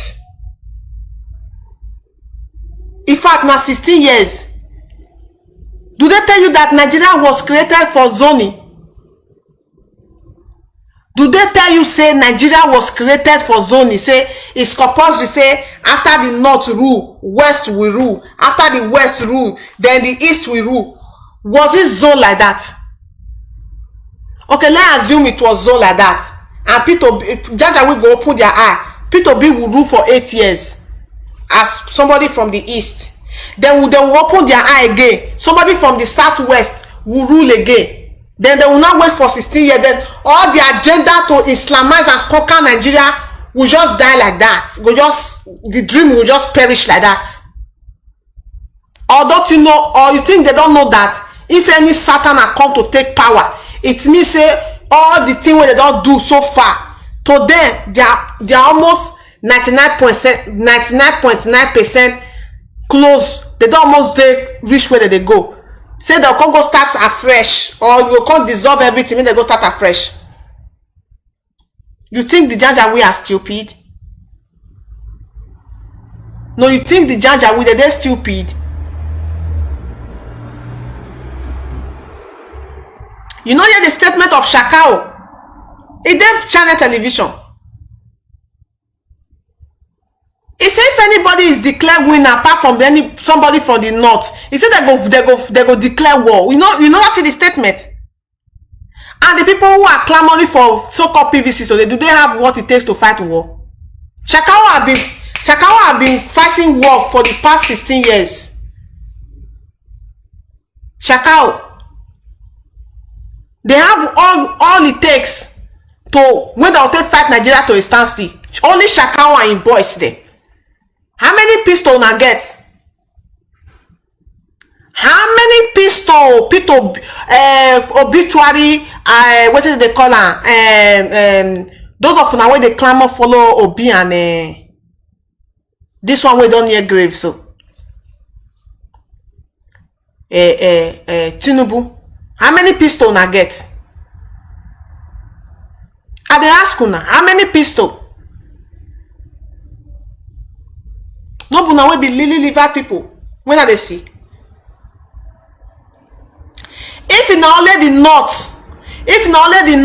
In fact, now 16 years. Do they tell you that Nigeria was created for zoning? Do they tell you say Nigeria was created for zoning? Say it's compulsory, say after the north rule, west will rule. After the west rule, then the east will rule. Was it zone like that? Okay, let's assume it was zone like that. And Jaja will go open their eye. P2B will rule for 8 years as somebody from the east. Then they will open their eye again. Somebody from the southwest will rule again. Then they will not wait for 16 years. Then all the agenda to Islamize and conquer Nigeria will just die like that. The dream will just perish like that. Or don't you know, or you think they don't know that if any Satan are come to take power, it means say all the thing where they don't do so far, to them they are almost 99.9% close. They don't almost reach where they go. Say they'll come go start afresh, or you can't dissolve everything when they go start afresh. You think the Janjaweed are stupid? No, you think the Janjaweed they're stupid? You know, hear the statement of Shakao. It gave channel television. He said if anybody is declared winner apart from somebody from the north, he said they go declare war. You know that see the statement. And the people who are clamoring for so-called PVC, so do they have what it takes to fight war? Shakao have been fighting war for the past 16 years. Shakao. They have all it takes to when they'll take fight Nigeria to a standstill. Only Shakao and in boys there. How many pistols na get? How many pistol obituary what is they call them? Those of now where they clamor follow Obi and this one we don't near grave so. Tinubu. How many pistol na get? I dey ask una, how many pistol? No, but now we be lily liver people. When are they see? If in only the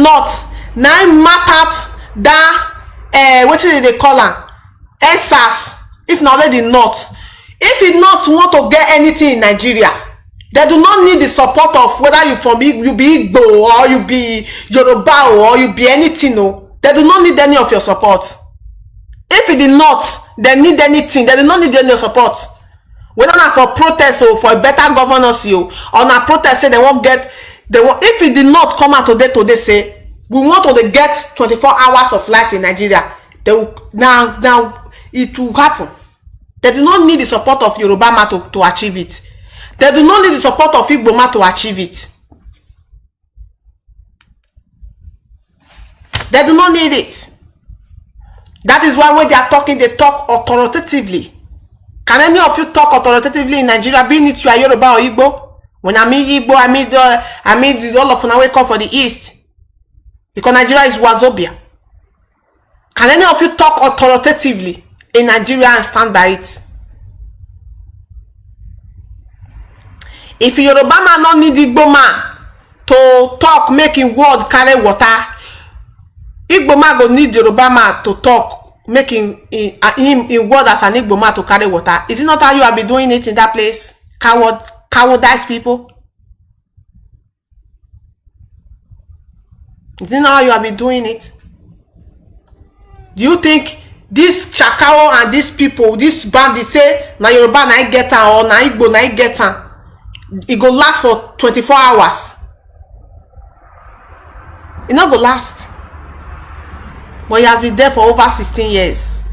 north, now map out that what is it they call them? SARS. If not only the north, if you not want to get anything in Nigeria, they do not need the support of whether you be Igbo or you be Yoruba or you be anything. No, they do not need any of your support. If it did not, they need anything. They do not need any support. Whether not for protest or for a better governance, or not protest say they won't get. If it did not come out today say we want to get 24 hours of light in Nigeria, they will, now it will happen. They do not need the support of Yoruba man to achieve it. They do not need the support of Igbo man to achieve it. They do not need it. That is why when they are talking, they talk authoritatively. Can any of you talk authoritatively in Nigeria, being it you are Yoruba or Igbo? When I mean Igbo, I mean all of them wake up for the East. Because Nigeria is Wazobia. Can any of you talk authoritatively in Nigeria and stand by it? If Yoruba man not need Igbo man to talk, making word carry water, Igbo man go need Yoruba man to talk, making him in word as an Igbo man to carry water. Is it not how you have been doing it in that place? Cowardice people. Is it not how you have been doing it? Do you think this Chakao and these people, this bandits say na Yoruba na I get am or na Igbo na I get am? It go last for 24 hours. It not go last. But he has been there for over 16 years.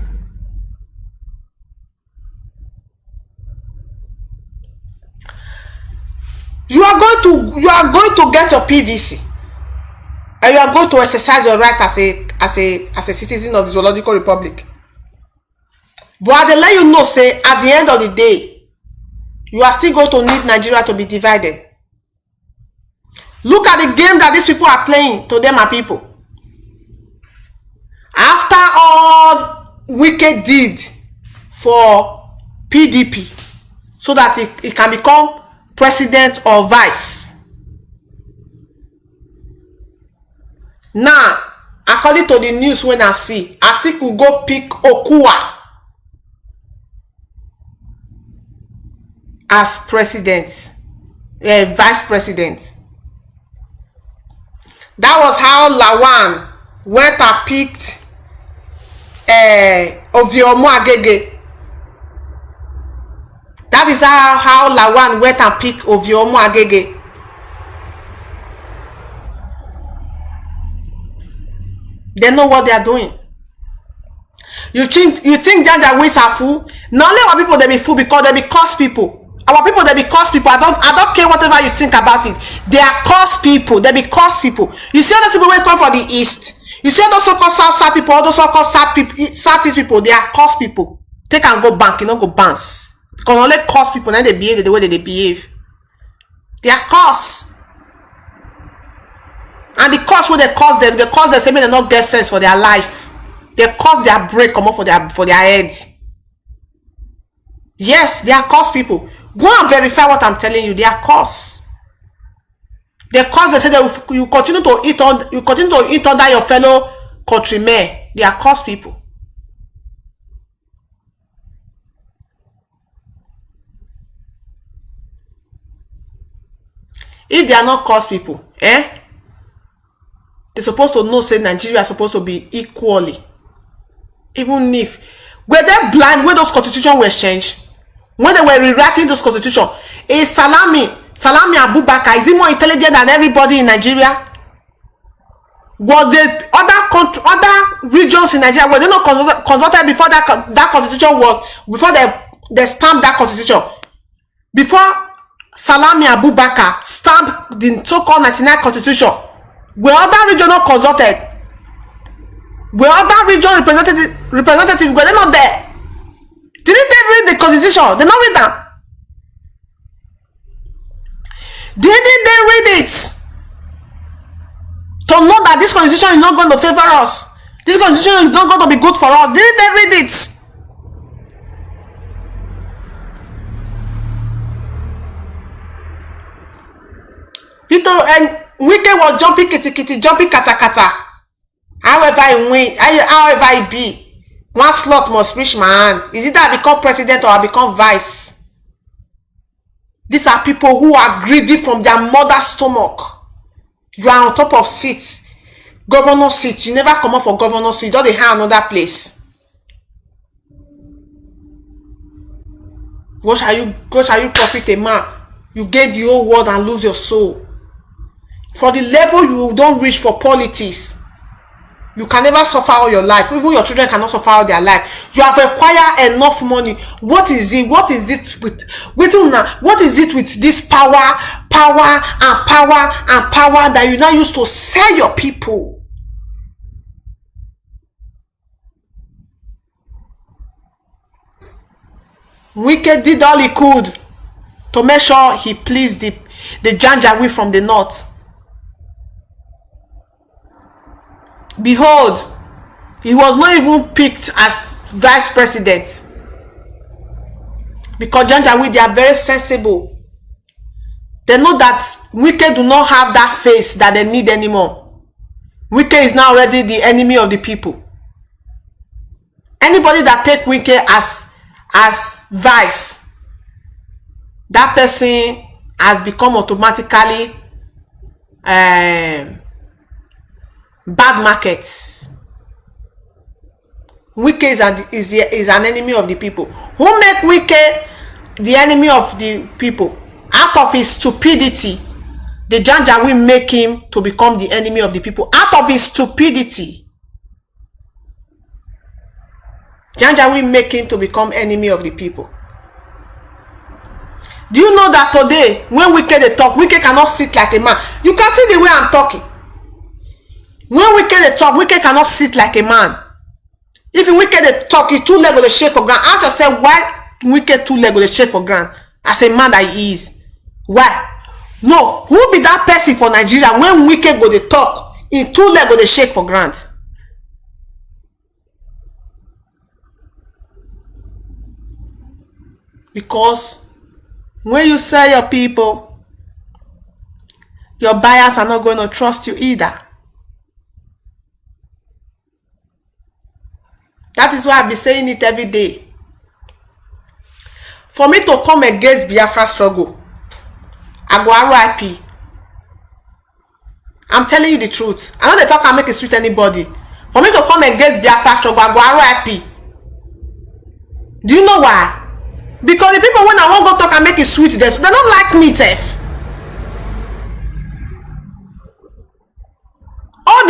You are going to get your PVC, and you are going to exercise your right as a citizen of the Zoological Republic. But they let you know, say at the end of the day, you are still going to need Nigeria to be divided. Look at the game that these people are playing to them and people. After all wicked deed for PDP, so that it can become president or vice. Now, according to the news when I see, Atiku go pick Okua as president, vice president. That was how Lawan went and picked Oviomo Agege. That is how Lawan went and picked Oviomo Agege. They know what they are doing. You think Janjaweeds are fool? Not only our people they be fool because they be curse people. Our people they be curse people. I don't care whatever you think about it. They are curse people. They be curse people. You see all those people when come from the east. You see all those so-called south people, all those so-called southeast people. They are curse people. They can go bank, you know, go bounce. Because only curse people now they behave the way they behave. They are curse. And the cause where they cause the same way they not get sense for their life. They cause their break come up for their heads. Yes, they are cause people. Go and verify what I'm telling you. They are cause. They cause they say that you continue to eat under your fellow countrymen. They are cause people. If they are not cause people, they're supposed to know say Nigeria is supposed to be equally. Even if were they blind when those constitutions were changed, when they were rewriting those constitutions, Salami Abubakar, is he more intelligent than everybody in Nigeria? Was the other regions in Nigeria, were they not consulted before that constitution was, before they stamped that constitution? Before Salami Abubakar stamped the so-called 99 constitution, were other regions not consulted? Were other region representatives, were they not there? Didn't they read the constitution? They not read them. Didn't they read it? To know that this constitution is not going to favor us. This constitution is not going to be good for us. Didn't they read it? Peter and Wike was jumping kitty, jumping kata. However it be, one slot must reach my hand. Is it that I become president or I become vice? These are people who are greedy from their mother's stomach. You are on top of seats, governor seat. You never come up for governor seat. Don't they have another place? What shall you profit a man? You get the whole world and lose your soul. For the level you don't reach for politics, you can never suffer all your life. Even your children cannot suffer all their life. You have acquired enough money. What is it? What is it with this power that you now use to sell your people? Wike did all he could to make sure he pleased the Janjaweed from the north. Behold, he was not even picked as vice president because Janjaweed, they are very sensible. They know that Wike do not have that face that they need anymore. Wike is now already the enemy of the people. Anybody that take Wike as vice, that person has become automatically bad markets. Wike is an enemy of the people. Who make Wike the enemy of the people? Out of his stupidity, the Janjaweed make him to become the enemy of the people. Out of his stupidity, Janjaweed make him to become enemy of the people. Do you know that today, when Wike they talk, Wike cannot sit like a man? You can see the way I'm talking. When Wike they talk, Wike cannot sit like a man. If Wike they talk, his two legs will shake for ground. Ask yourself why Wike two legs will shake for ground as a man that he is. Why? No, who be that person for Nigeria when Wike go they talk, in two legs will shake for ground? Because when you sell your people, your buyers are not going to trust you either. That is why I be saying it every day. For me to come against Biafra struggle, I go RIP. I'm telling you the truth. I know they talk and make it sweet anybody. For me to come against Biafra struggle, I go RIP. Do you know why? Because the people when I won't go talk and make it sweet, they don't like me, Tef. All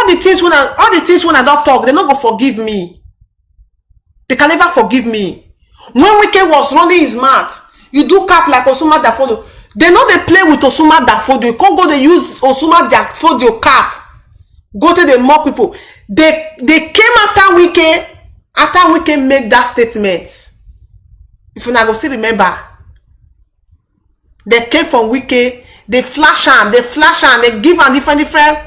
the things when I don't talk, they not go forgive me. They can never forgive me. When Wike was running his mouth, you do cap like Osuma Dafodio. They know they play with Osuma Dafodio. You can't go they use Osuma Dafodio cap. Go to the mock people. They came after Wike made that statement. If you not go see remember, they came from Wike. They flash them. They give them different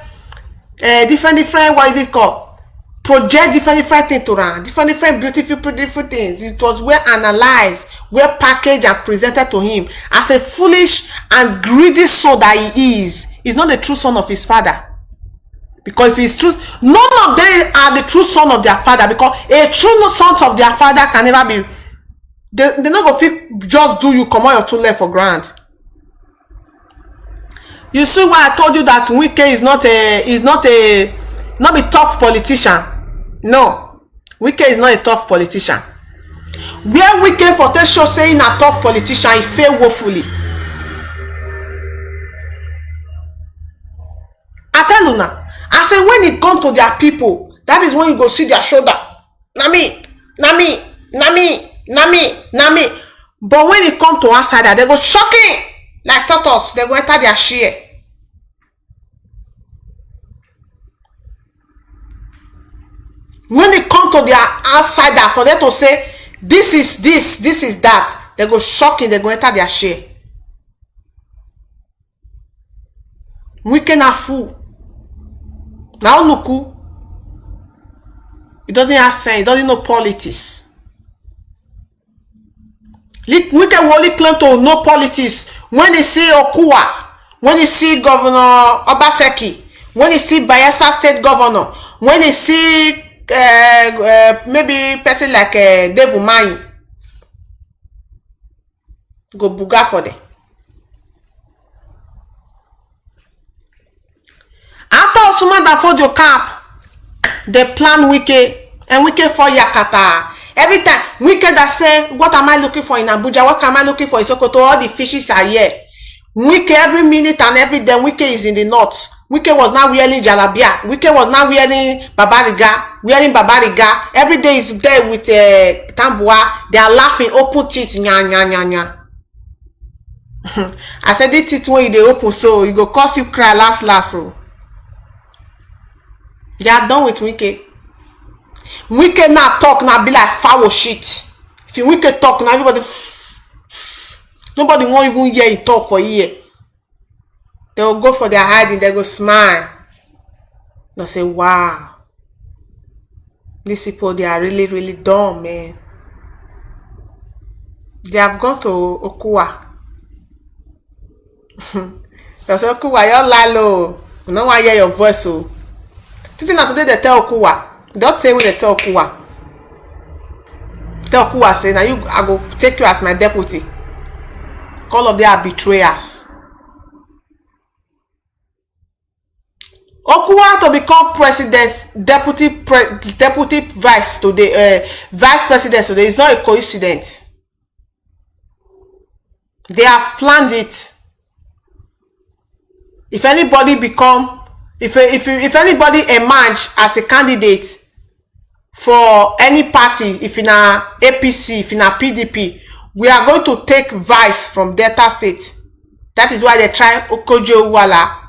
what is it called? Project different things to run, different beautiful things. It was well analyzed, well packaged and presented to him as a foolish and greedy son that he is. He's not the true son of his father. Because if he's true, none of them are the true son of their father. Because a true son of their father can never be. They're not gonna fit just do you come on your two left for grant. You see why I told you that Wike is not a tough politician. No, Wike is not a tough politician. Where Wike for tell show saying a tough politician, he failed woefully. I tell you now, I say when it comes to their people, that is when you go see their shoulder. Nami. But when it comes to one side, they go shocking like turtles. They go enter their share. When it comes to their outsider, for them to say this is that, they go shocking, they go enter their share. We cannot fool. Now Nuku, it doesn't have sense, it doesn't know politics. We can only claim to know politics when they see Okuwa, when they see Governor Obaseki, when they see Bayelsa State Governor, when they see maybe person like Dave Umahi, go buga for them. After Osuma Dafodio camp, they plan Wike and Wike for Yakata. Every time Wike that say, what am I looking for in Abuja? What am I looking for in Sokoto? All the fishes are here. Wike every minute and every day, Wike is in the north. Wike was now wearing Jalabia. Wike was now wearing Babariga. Every day is there with Tambua. They are laughing, open teeth. Nya. I said, this teeth when they open, so it go cause you cry last. So. They are done with Wike. Wike now talk, now be like foul shit. If you Wike talk, now nobody won't even hear you talk or hear. They will go for their hiding, they go smile. They'll say, wow. These people, they are really, really dumb, man. They have gone to Okuwa. They say, Okuwa, you're lalo. We don't want to hear your voice, so. This is not today they tell Okuwa. Don't say when they tell Okuwa. Tell Okuwa, say, now I go take you as my deputy. All of them are betrayers. Okuwa to become president, deputy vice today, vice president today is not a coincidence. They have planned it. If anybody become, if anybody emerge as a candidate for any party, if in a APC, if in a PDP, we are going to take vice from Delta State. That is why they try Okojo Uwala.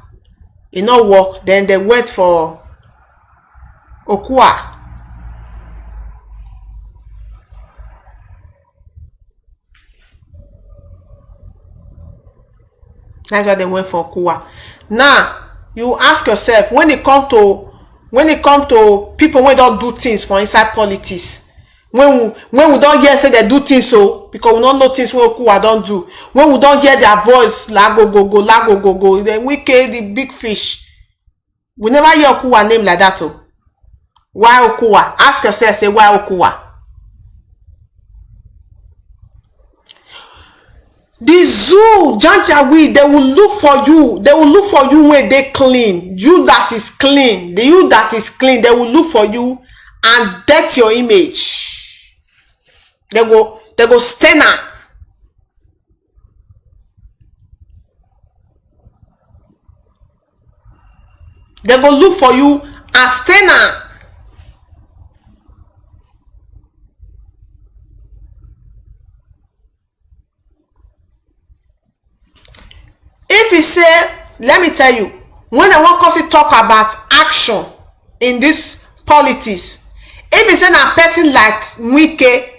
It not work. Then they went for Okuwa. That's why they went for Okuwa. Now you ask yourself, when it come to people when don't do things for inside politics, when we don't hear say they do things so because we don't know things when Okuwa don't do, when we don't hear their voice lago go, then we kill the big fish. We never hear Okuwa name like that. Oh. Why Okuwa? Ask yourself, say, why Okuwa? The zoo, Janjaweed, they will look for you. They will look for you when they clean. You that is clean. The you that is clean, they will look for you and that's your image. They go stand up. They go look for you and stand up. If he say, let me tell you, when I want to talk about action in this politics, if he say a person like Wike,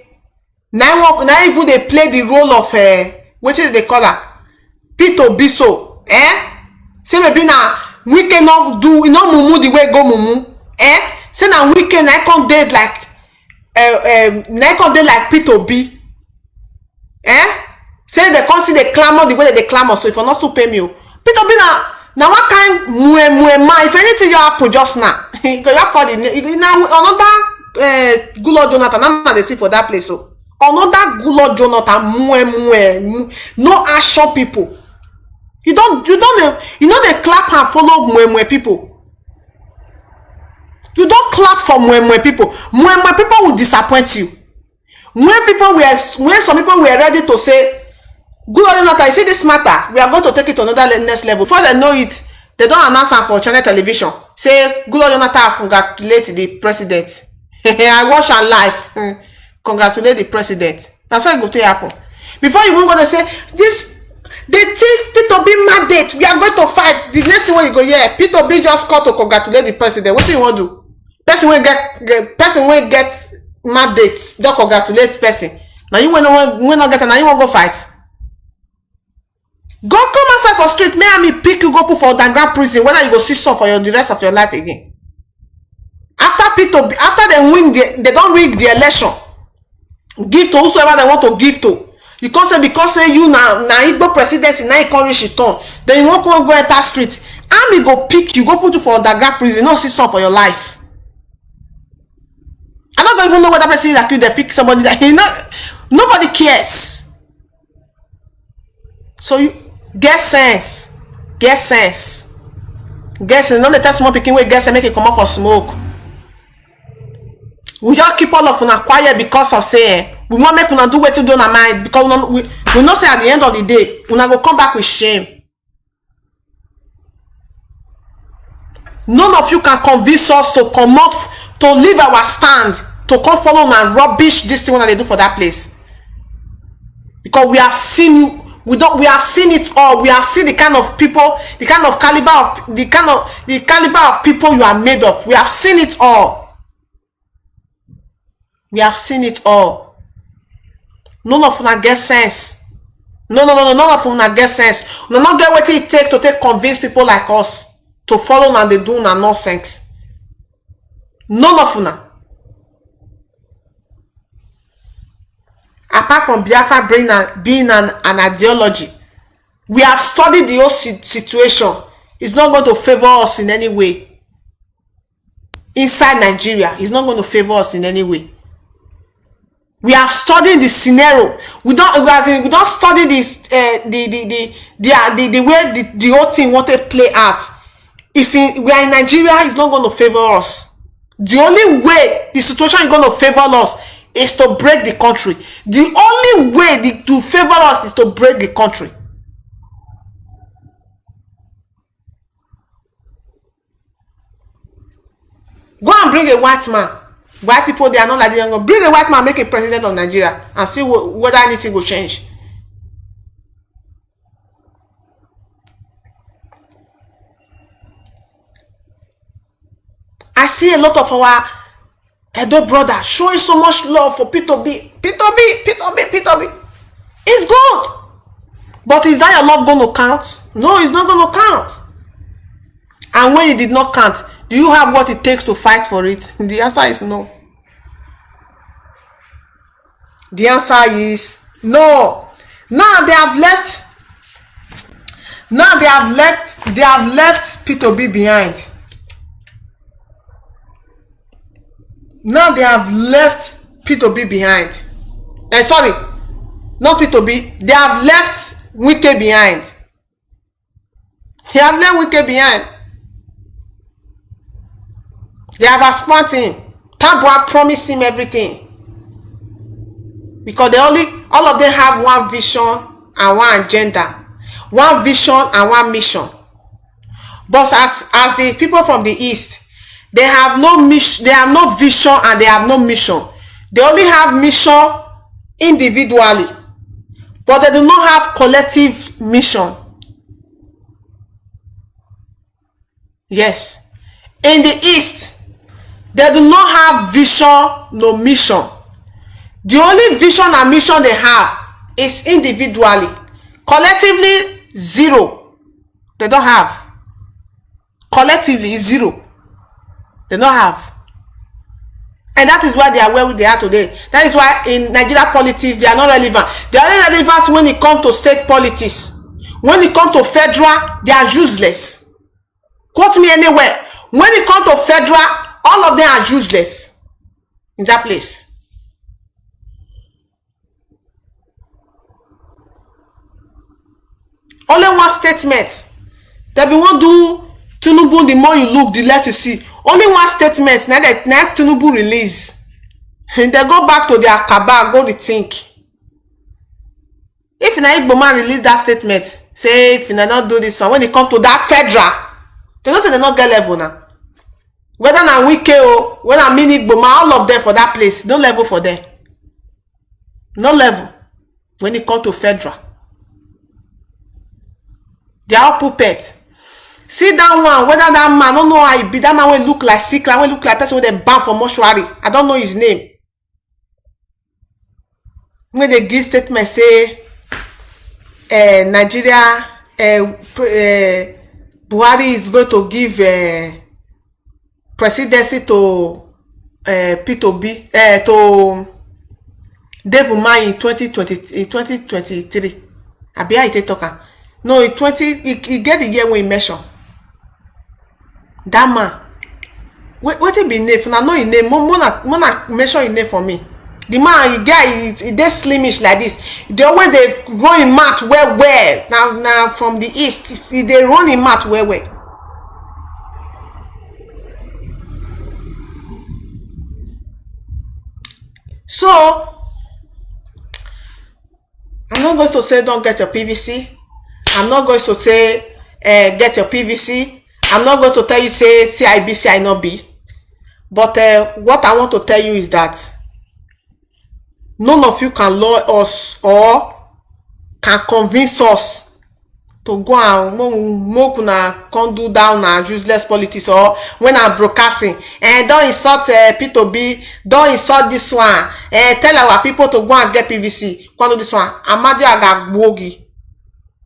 now even they play the role of what is they call her, Pito Biso, say maybe now Wike not do mumu the way go mumu, say now Wike na come dead like Pito B, say they can't see the clamor the way that they clamor. So if you're not to pay me, Peter B now what kind if anything you happen just now, you call it now another Gulo Jonathan. I'm not the see for that place. So another Gulo Jonathan no action people. You know they clap and follow people. You don't clap for people. People will disappoint you. When some people were ready to say, good or not, I see this matter, we are going to take it to another next level. Before they know it, they don't announce them for channel television. Say, good or not, congratulate the president. I watch our live. Congratulate the president. That's what it to happen. Before you won't go to say, they think Peter B mandate, we are going to fight. The next thing when you go, yeah, Peter B just called to congratulate the president. What do you want to do? Person will get mandate, don't congratulate person. Now you when not get, now you want to go fight. Go come outside for street, may me pick you, go put for underground prison, whether you go see some for the rest of your life again. After they win, they don't rig the election. Give to whosoever they want to give to. You can't say because say you now Igbo presidency, now you can't reach it on. Then you won't go enter street. Army go pick you, go put you for underground prison, not see some for your life. I don't even know what that person is accused. They pick somebody that nobody cares. So you get sense. Not the test small picking way get sense make it come out for smoke. We just keep all of una quiet because of saying we want make una do what you do in our mind because we know say at the end of the day una go come back with shame. None of you can convince us to come out to leave our stand to come follow and rubbish this thing when they do for that place, because we have seen you. We have seen it all. We have seen the kind of people, the kind of caliber of people you are made of. We have seen it all. We have seen it all. None of them get sense. No. None of them get sense. No, not get what it takes to convince people like us to follow and they do na nonsense. None of them. Apart from Biafra being an ideology, we have studied the whole situation. It's not going to favor us in any way. Inside Nigeria, it's not going to favor us in any way. We have studied the scenario. We don't study this the way the whole thing want to play out. If we are in Nigeria, it's not going to favor us. The only way the situation is going to favor us is to break the country. The only way to favor us is to break the country. Go and bring a white man. White people, they are not like the young. Bring a white man, make a president of Nigeria, and see whether anything will change. I see a lot of our Edo brother showing so much love for Peter B. It's good. But is that your love going to count? No, it's not going to count. And when it did not count, do you have what it takes to fight for it? The answer is no. The answer is no. Now they have left Peter B behind. Now they have left P2B behind. Sorry, not P2B. They have left Wike behind. They have left Wike behind. They have expanded him. Tabua promised him everything. Because all of them have one vision and one agenda. One vision and one mission. But as the people from the East, they have no mission, they have no vision and they have no mission. They only have mission individually, but they do not have collective mission. Yes. In the East, they do not have vision, no mission. The only vision and mission they have is individually. Collectively, zero. They don't have. Collectively, zero. They don't have. And that is why they are where they are today. That is why in Nigeria politics, they are not relevant. They are only relevant when it comes to state politics. When it comes to federal, they are useless. Quote me anywhere. When it comes to federal, all of them are useless in that place. Only one statement. That we won't do Tinubu, the more you look, the less you see. Only one statement. Now that Tinubu release. And they go back to their cabal, go rethink. If Igbo man release that statement, say if they not do this one, when it comes to that federal, they don't say they not get level now. Whether na Wike or when I mean Igbo man, all of them for that place, no level for them. No level when it comes to federal. They are all puppets. See that one, whether that man, I don't know how he be. That man will look like sick, will look like person with a ban for mortuary. I don't know his name. When they give statement, say Nigeria, Buhari is going to give presidency to P2B, to Devuma in 2023. Abia ite talker. No, in he get the year when he measure. That man. What it be name? I know his name. Mona measure his name for me. The man, he dey slimish like this. The way they run in mat well. Now from the east, they run in mat well. So I'm not going to say don't get your PVC. I'm not going to say get your PVC. I'm not going to tell you say CIB, I not be. But what I want to tell you is that none of you can lure us or can convince us to go and come do down our useless politics, or when I'm broadcasting and don't insult P2B, don't insult this one, tell our people to go and get PVC. Come do this one. Amadi Agagbogi.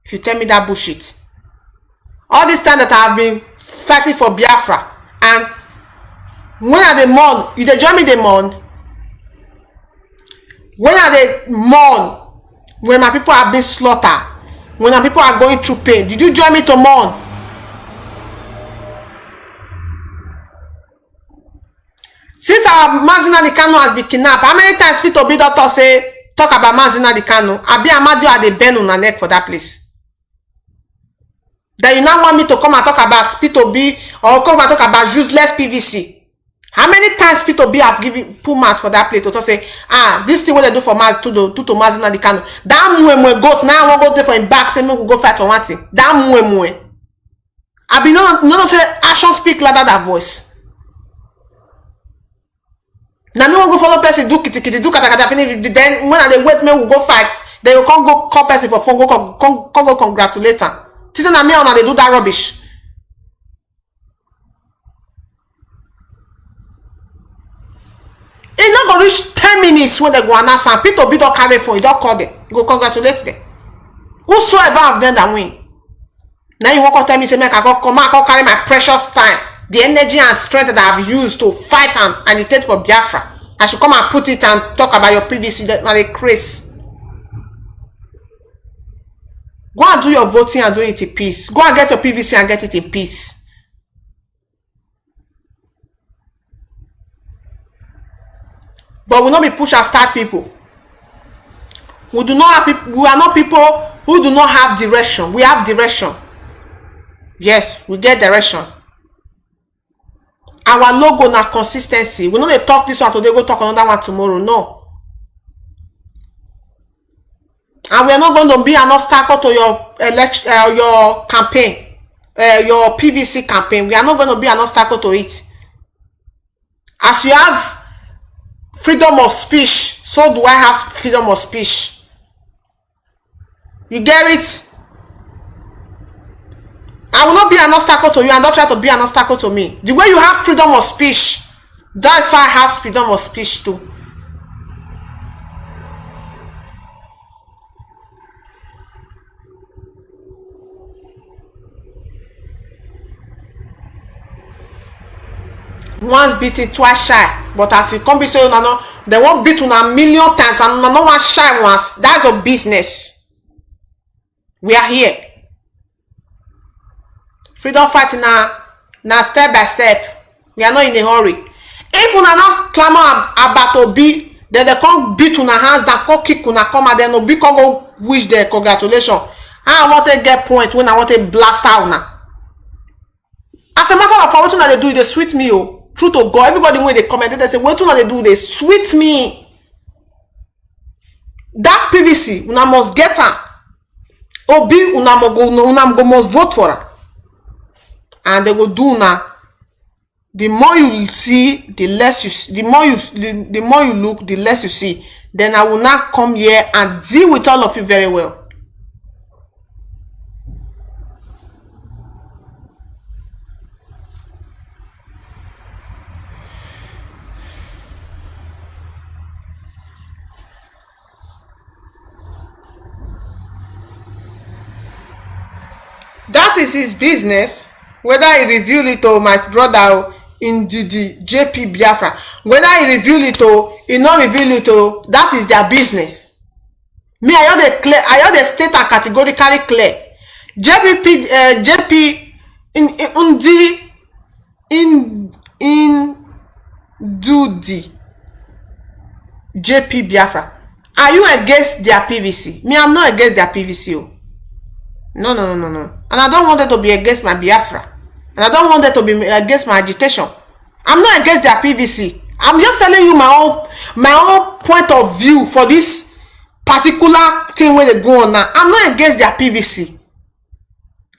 If you tell me that bullshit. All this time that I have been fighting for Biafra, and when are they mourn, you dey join me dey mourn. When are they mourn? When my people are being slaughtered, when my people are going through pain, did you join me to mourn? Since our Mazi Nnamdi Kanu has been kidnapped, how many times P2B doctor say talk about Mazi Nnamdi Kanu? Abi Amadi are the bend on the neck for that place. That you now want me to come and talk about P2B or come and talk about useless PVC? How many times P2B have given put mouth for that plate to say, this thing what they do for Mazi to Mazi Nnamdi Kanu. That mwe goat now I want go there for him back, say me we go fight for one thing. That mwe. I be no say action speak louder than voice. Now me will go follow person do kitty do kata finish. Then when they wait me we go fight, then you can't go call person for phone go congratulate her. Tisa na me on they do that rubbish. It's not going to reach 10 minutes when they go announce and P2B don't carry phone, you don't call them. You go congratulate them. Whosoever of them that win. Now you won't tell me, say, make I go come out, I carry my precious time, the energy and strength that I have used to fight and agitate for Biafra. I should come and put it and talk about your PVC, not a craze. Go and do your voting and do it in peace. Go and get your PVC and get it in peace. but we not be push and start people. We do not have people, we are not people who do not have direction. We have direction. Yes, we get direction. Our logo na consistency. We know they talk this one today, go talk another one tomorrow. No. And we are not going to be an obstacle to your election, your campaign, your PVC campaign. We are not going to be an obstacle to it. As you have freedom of speech, so do I have freedom of speech. You get it? I will not be an obstacle to you and don't try to be an obstacle to me. The way you have freedom of speech, that's why I have freedom of speech too. Once beaten, twice shy. But as you come be saying, no, they won't beat you a million times and no one shy once. That's a business. We are here. Freedom fighting now step by step. We are not in a hurry. If you are not clamor about Obi, then they come beat una hands, then come kick una come and then Obi come go wish their congratulations. I want to get point when I want to blast out now. As a matter of fact, what they do, they sweet me. Oh, true to God, everybody when they comment, they say, what they do, they sweet me. That PVC, una must get her. Obi, una go must vote for her. And they will do now. The more you see, the less you see. The more you look, the less you see. Then I will not come here and deal with all of you very well. That is his business. Whether he reveal it to my brother in the JP Biafra, whether he reveal it or he not reveal it or, that is their business. Me, I heard the state and categorically clear. JP JP Biafra. Are you against their PVC? Me, I'm not against their PVC. Oh. No. And I don't want them to be against my Biafra. And I don't want them to be against my agitation. I'm not against their PVC. I'm just telling you my own point of view for this particular thing where they go on now. I'm not against their PVC.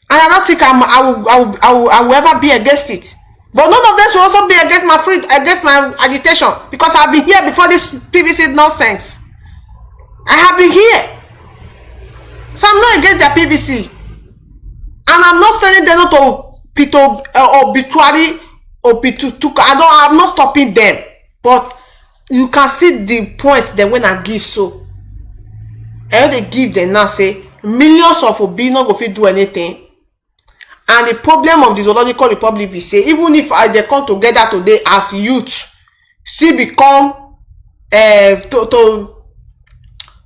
And I don't think I will ever be against it. But none of them should also be against my agitation. Because I've been here before this PVC nonsense. I have been here. So I'm not against their PVC. And I'm not telling them not to obituary or I'm not stopping them. But you can see the points that when I give so. And they give them now say millions of Obi not go fit do anything. And the problem of the Zoological Republic we say, even if they come together today as youth, still become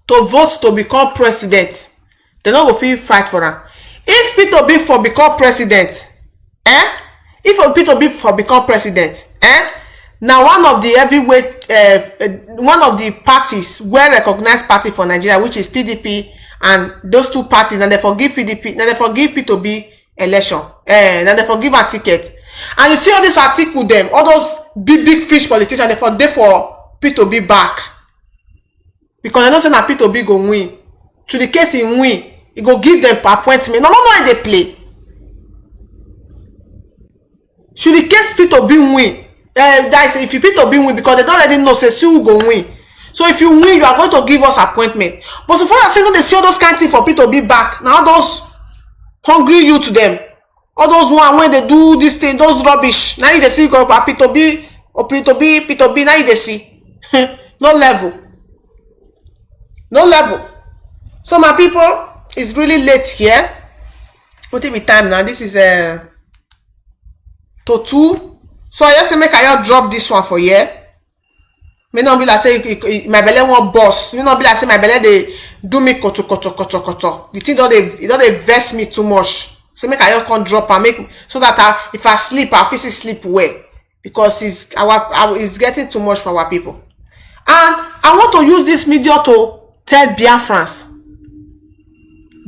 to vote to become president, they not go fit fight for them. If Peter B for become president, if Peter B for become president, now one of the heavyweight, one of the parties, well-recognized party for Nigeria, which is PDP, and those two parties, and they forgive PDP, and they forgive Peter B election, and they forgive a ticket. And you see all this article them, all those big fish politicians, they for Peter B back. Because I know say that Peter B go win. To the case he win, he go give them appointment. No, they play. Should the case Peter B win, guys, if you Peter B win, because they don't already know say who go win. So if you win, you are going to give us appointment. But so far as they see all those kind of things for Peter B back, now those hungry you to them, all those one when they do this thing, those rubbish. Now they see Peter B or Peter B. Now they see no level. So my people, it's really late here. What is time now? This is to 2. So I just say make I drop this one for here. May not be like say my belly won't boss. May not be like say my belly they do me koto. The thing don't they vex me too much. So make I just can't drop and make so that if I sleep, I feel sleep well because it's getting too much for our people. And I want to use this media to tell Biafrans,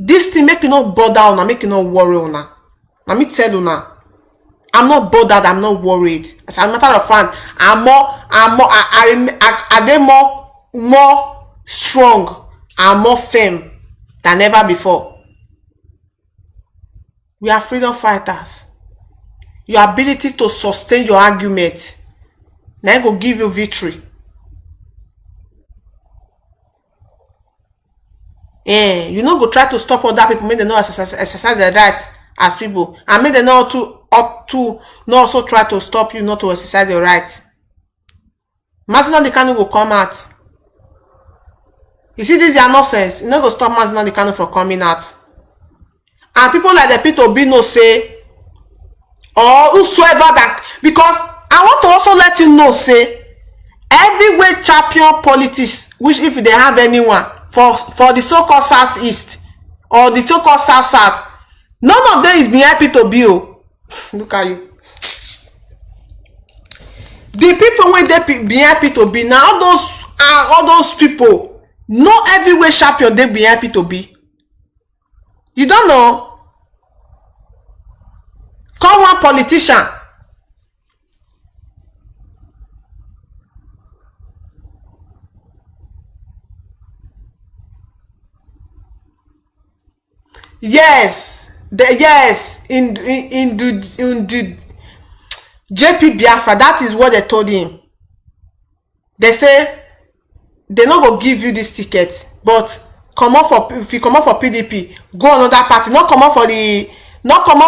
this thing make you not bother una, make you not worry una. Let me tell you now, I'm not bothered, I'm not worried. As a matter of fact, are they more strong and more firm than ever before. We are freedom fighters. Your ability to sustain your argument now go give you victory. You know, go try to stop other people, make them not exercise their rights as people, and make them not to not also try to stop you not to exercise your rights. Nnamdi Kanu will come out. You see, this is their nonsense. You know, go stop Nnamdi Kanu from coming out. And people like the Peter Obi no say, or whosoever that, because I want to also let you know, say, everywhere champion politics, which if they have anyone for the so-called southeast or the so-called south, none of them is behind Peter Obi. Look at you. The people when they behind Peter Obi, now all those people, no everywhere champion they behind Peter Obi. You don't know. Come one politician. Yes, in the JP Biafra, that is what they told him. They say they not go give you this ticket, but if you come out for PDP, go another party. Not come out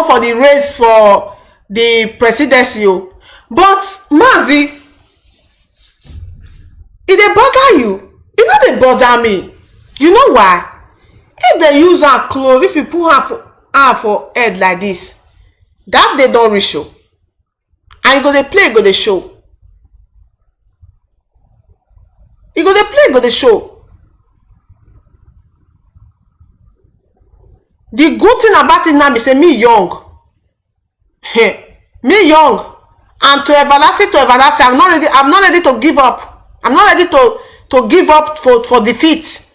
for the race for the presidency. But Mazi, if they bother you, it know they bother me. You know why? If they use our clothes, if you put her for head like this, that they don't reach show. And you go they play, go they show. You go they play, go they show. The good thing about it now is say me young. Me young. And to everlasting, I'm not ready to give up. I'm not ready to give up for defeat.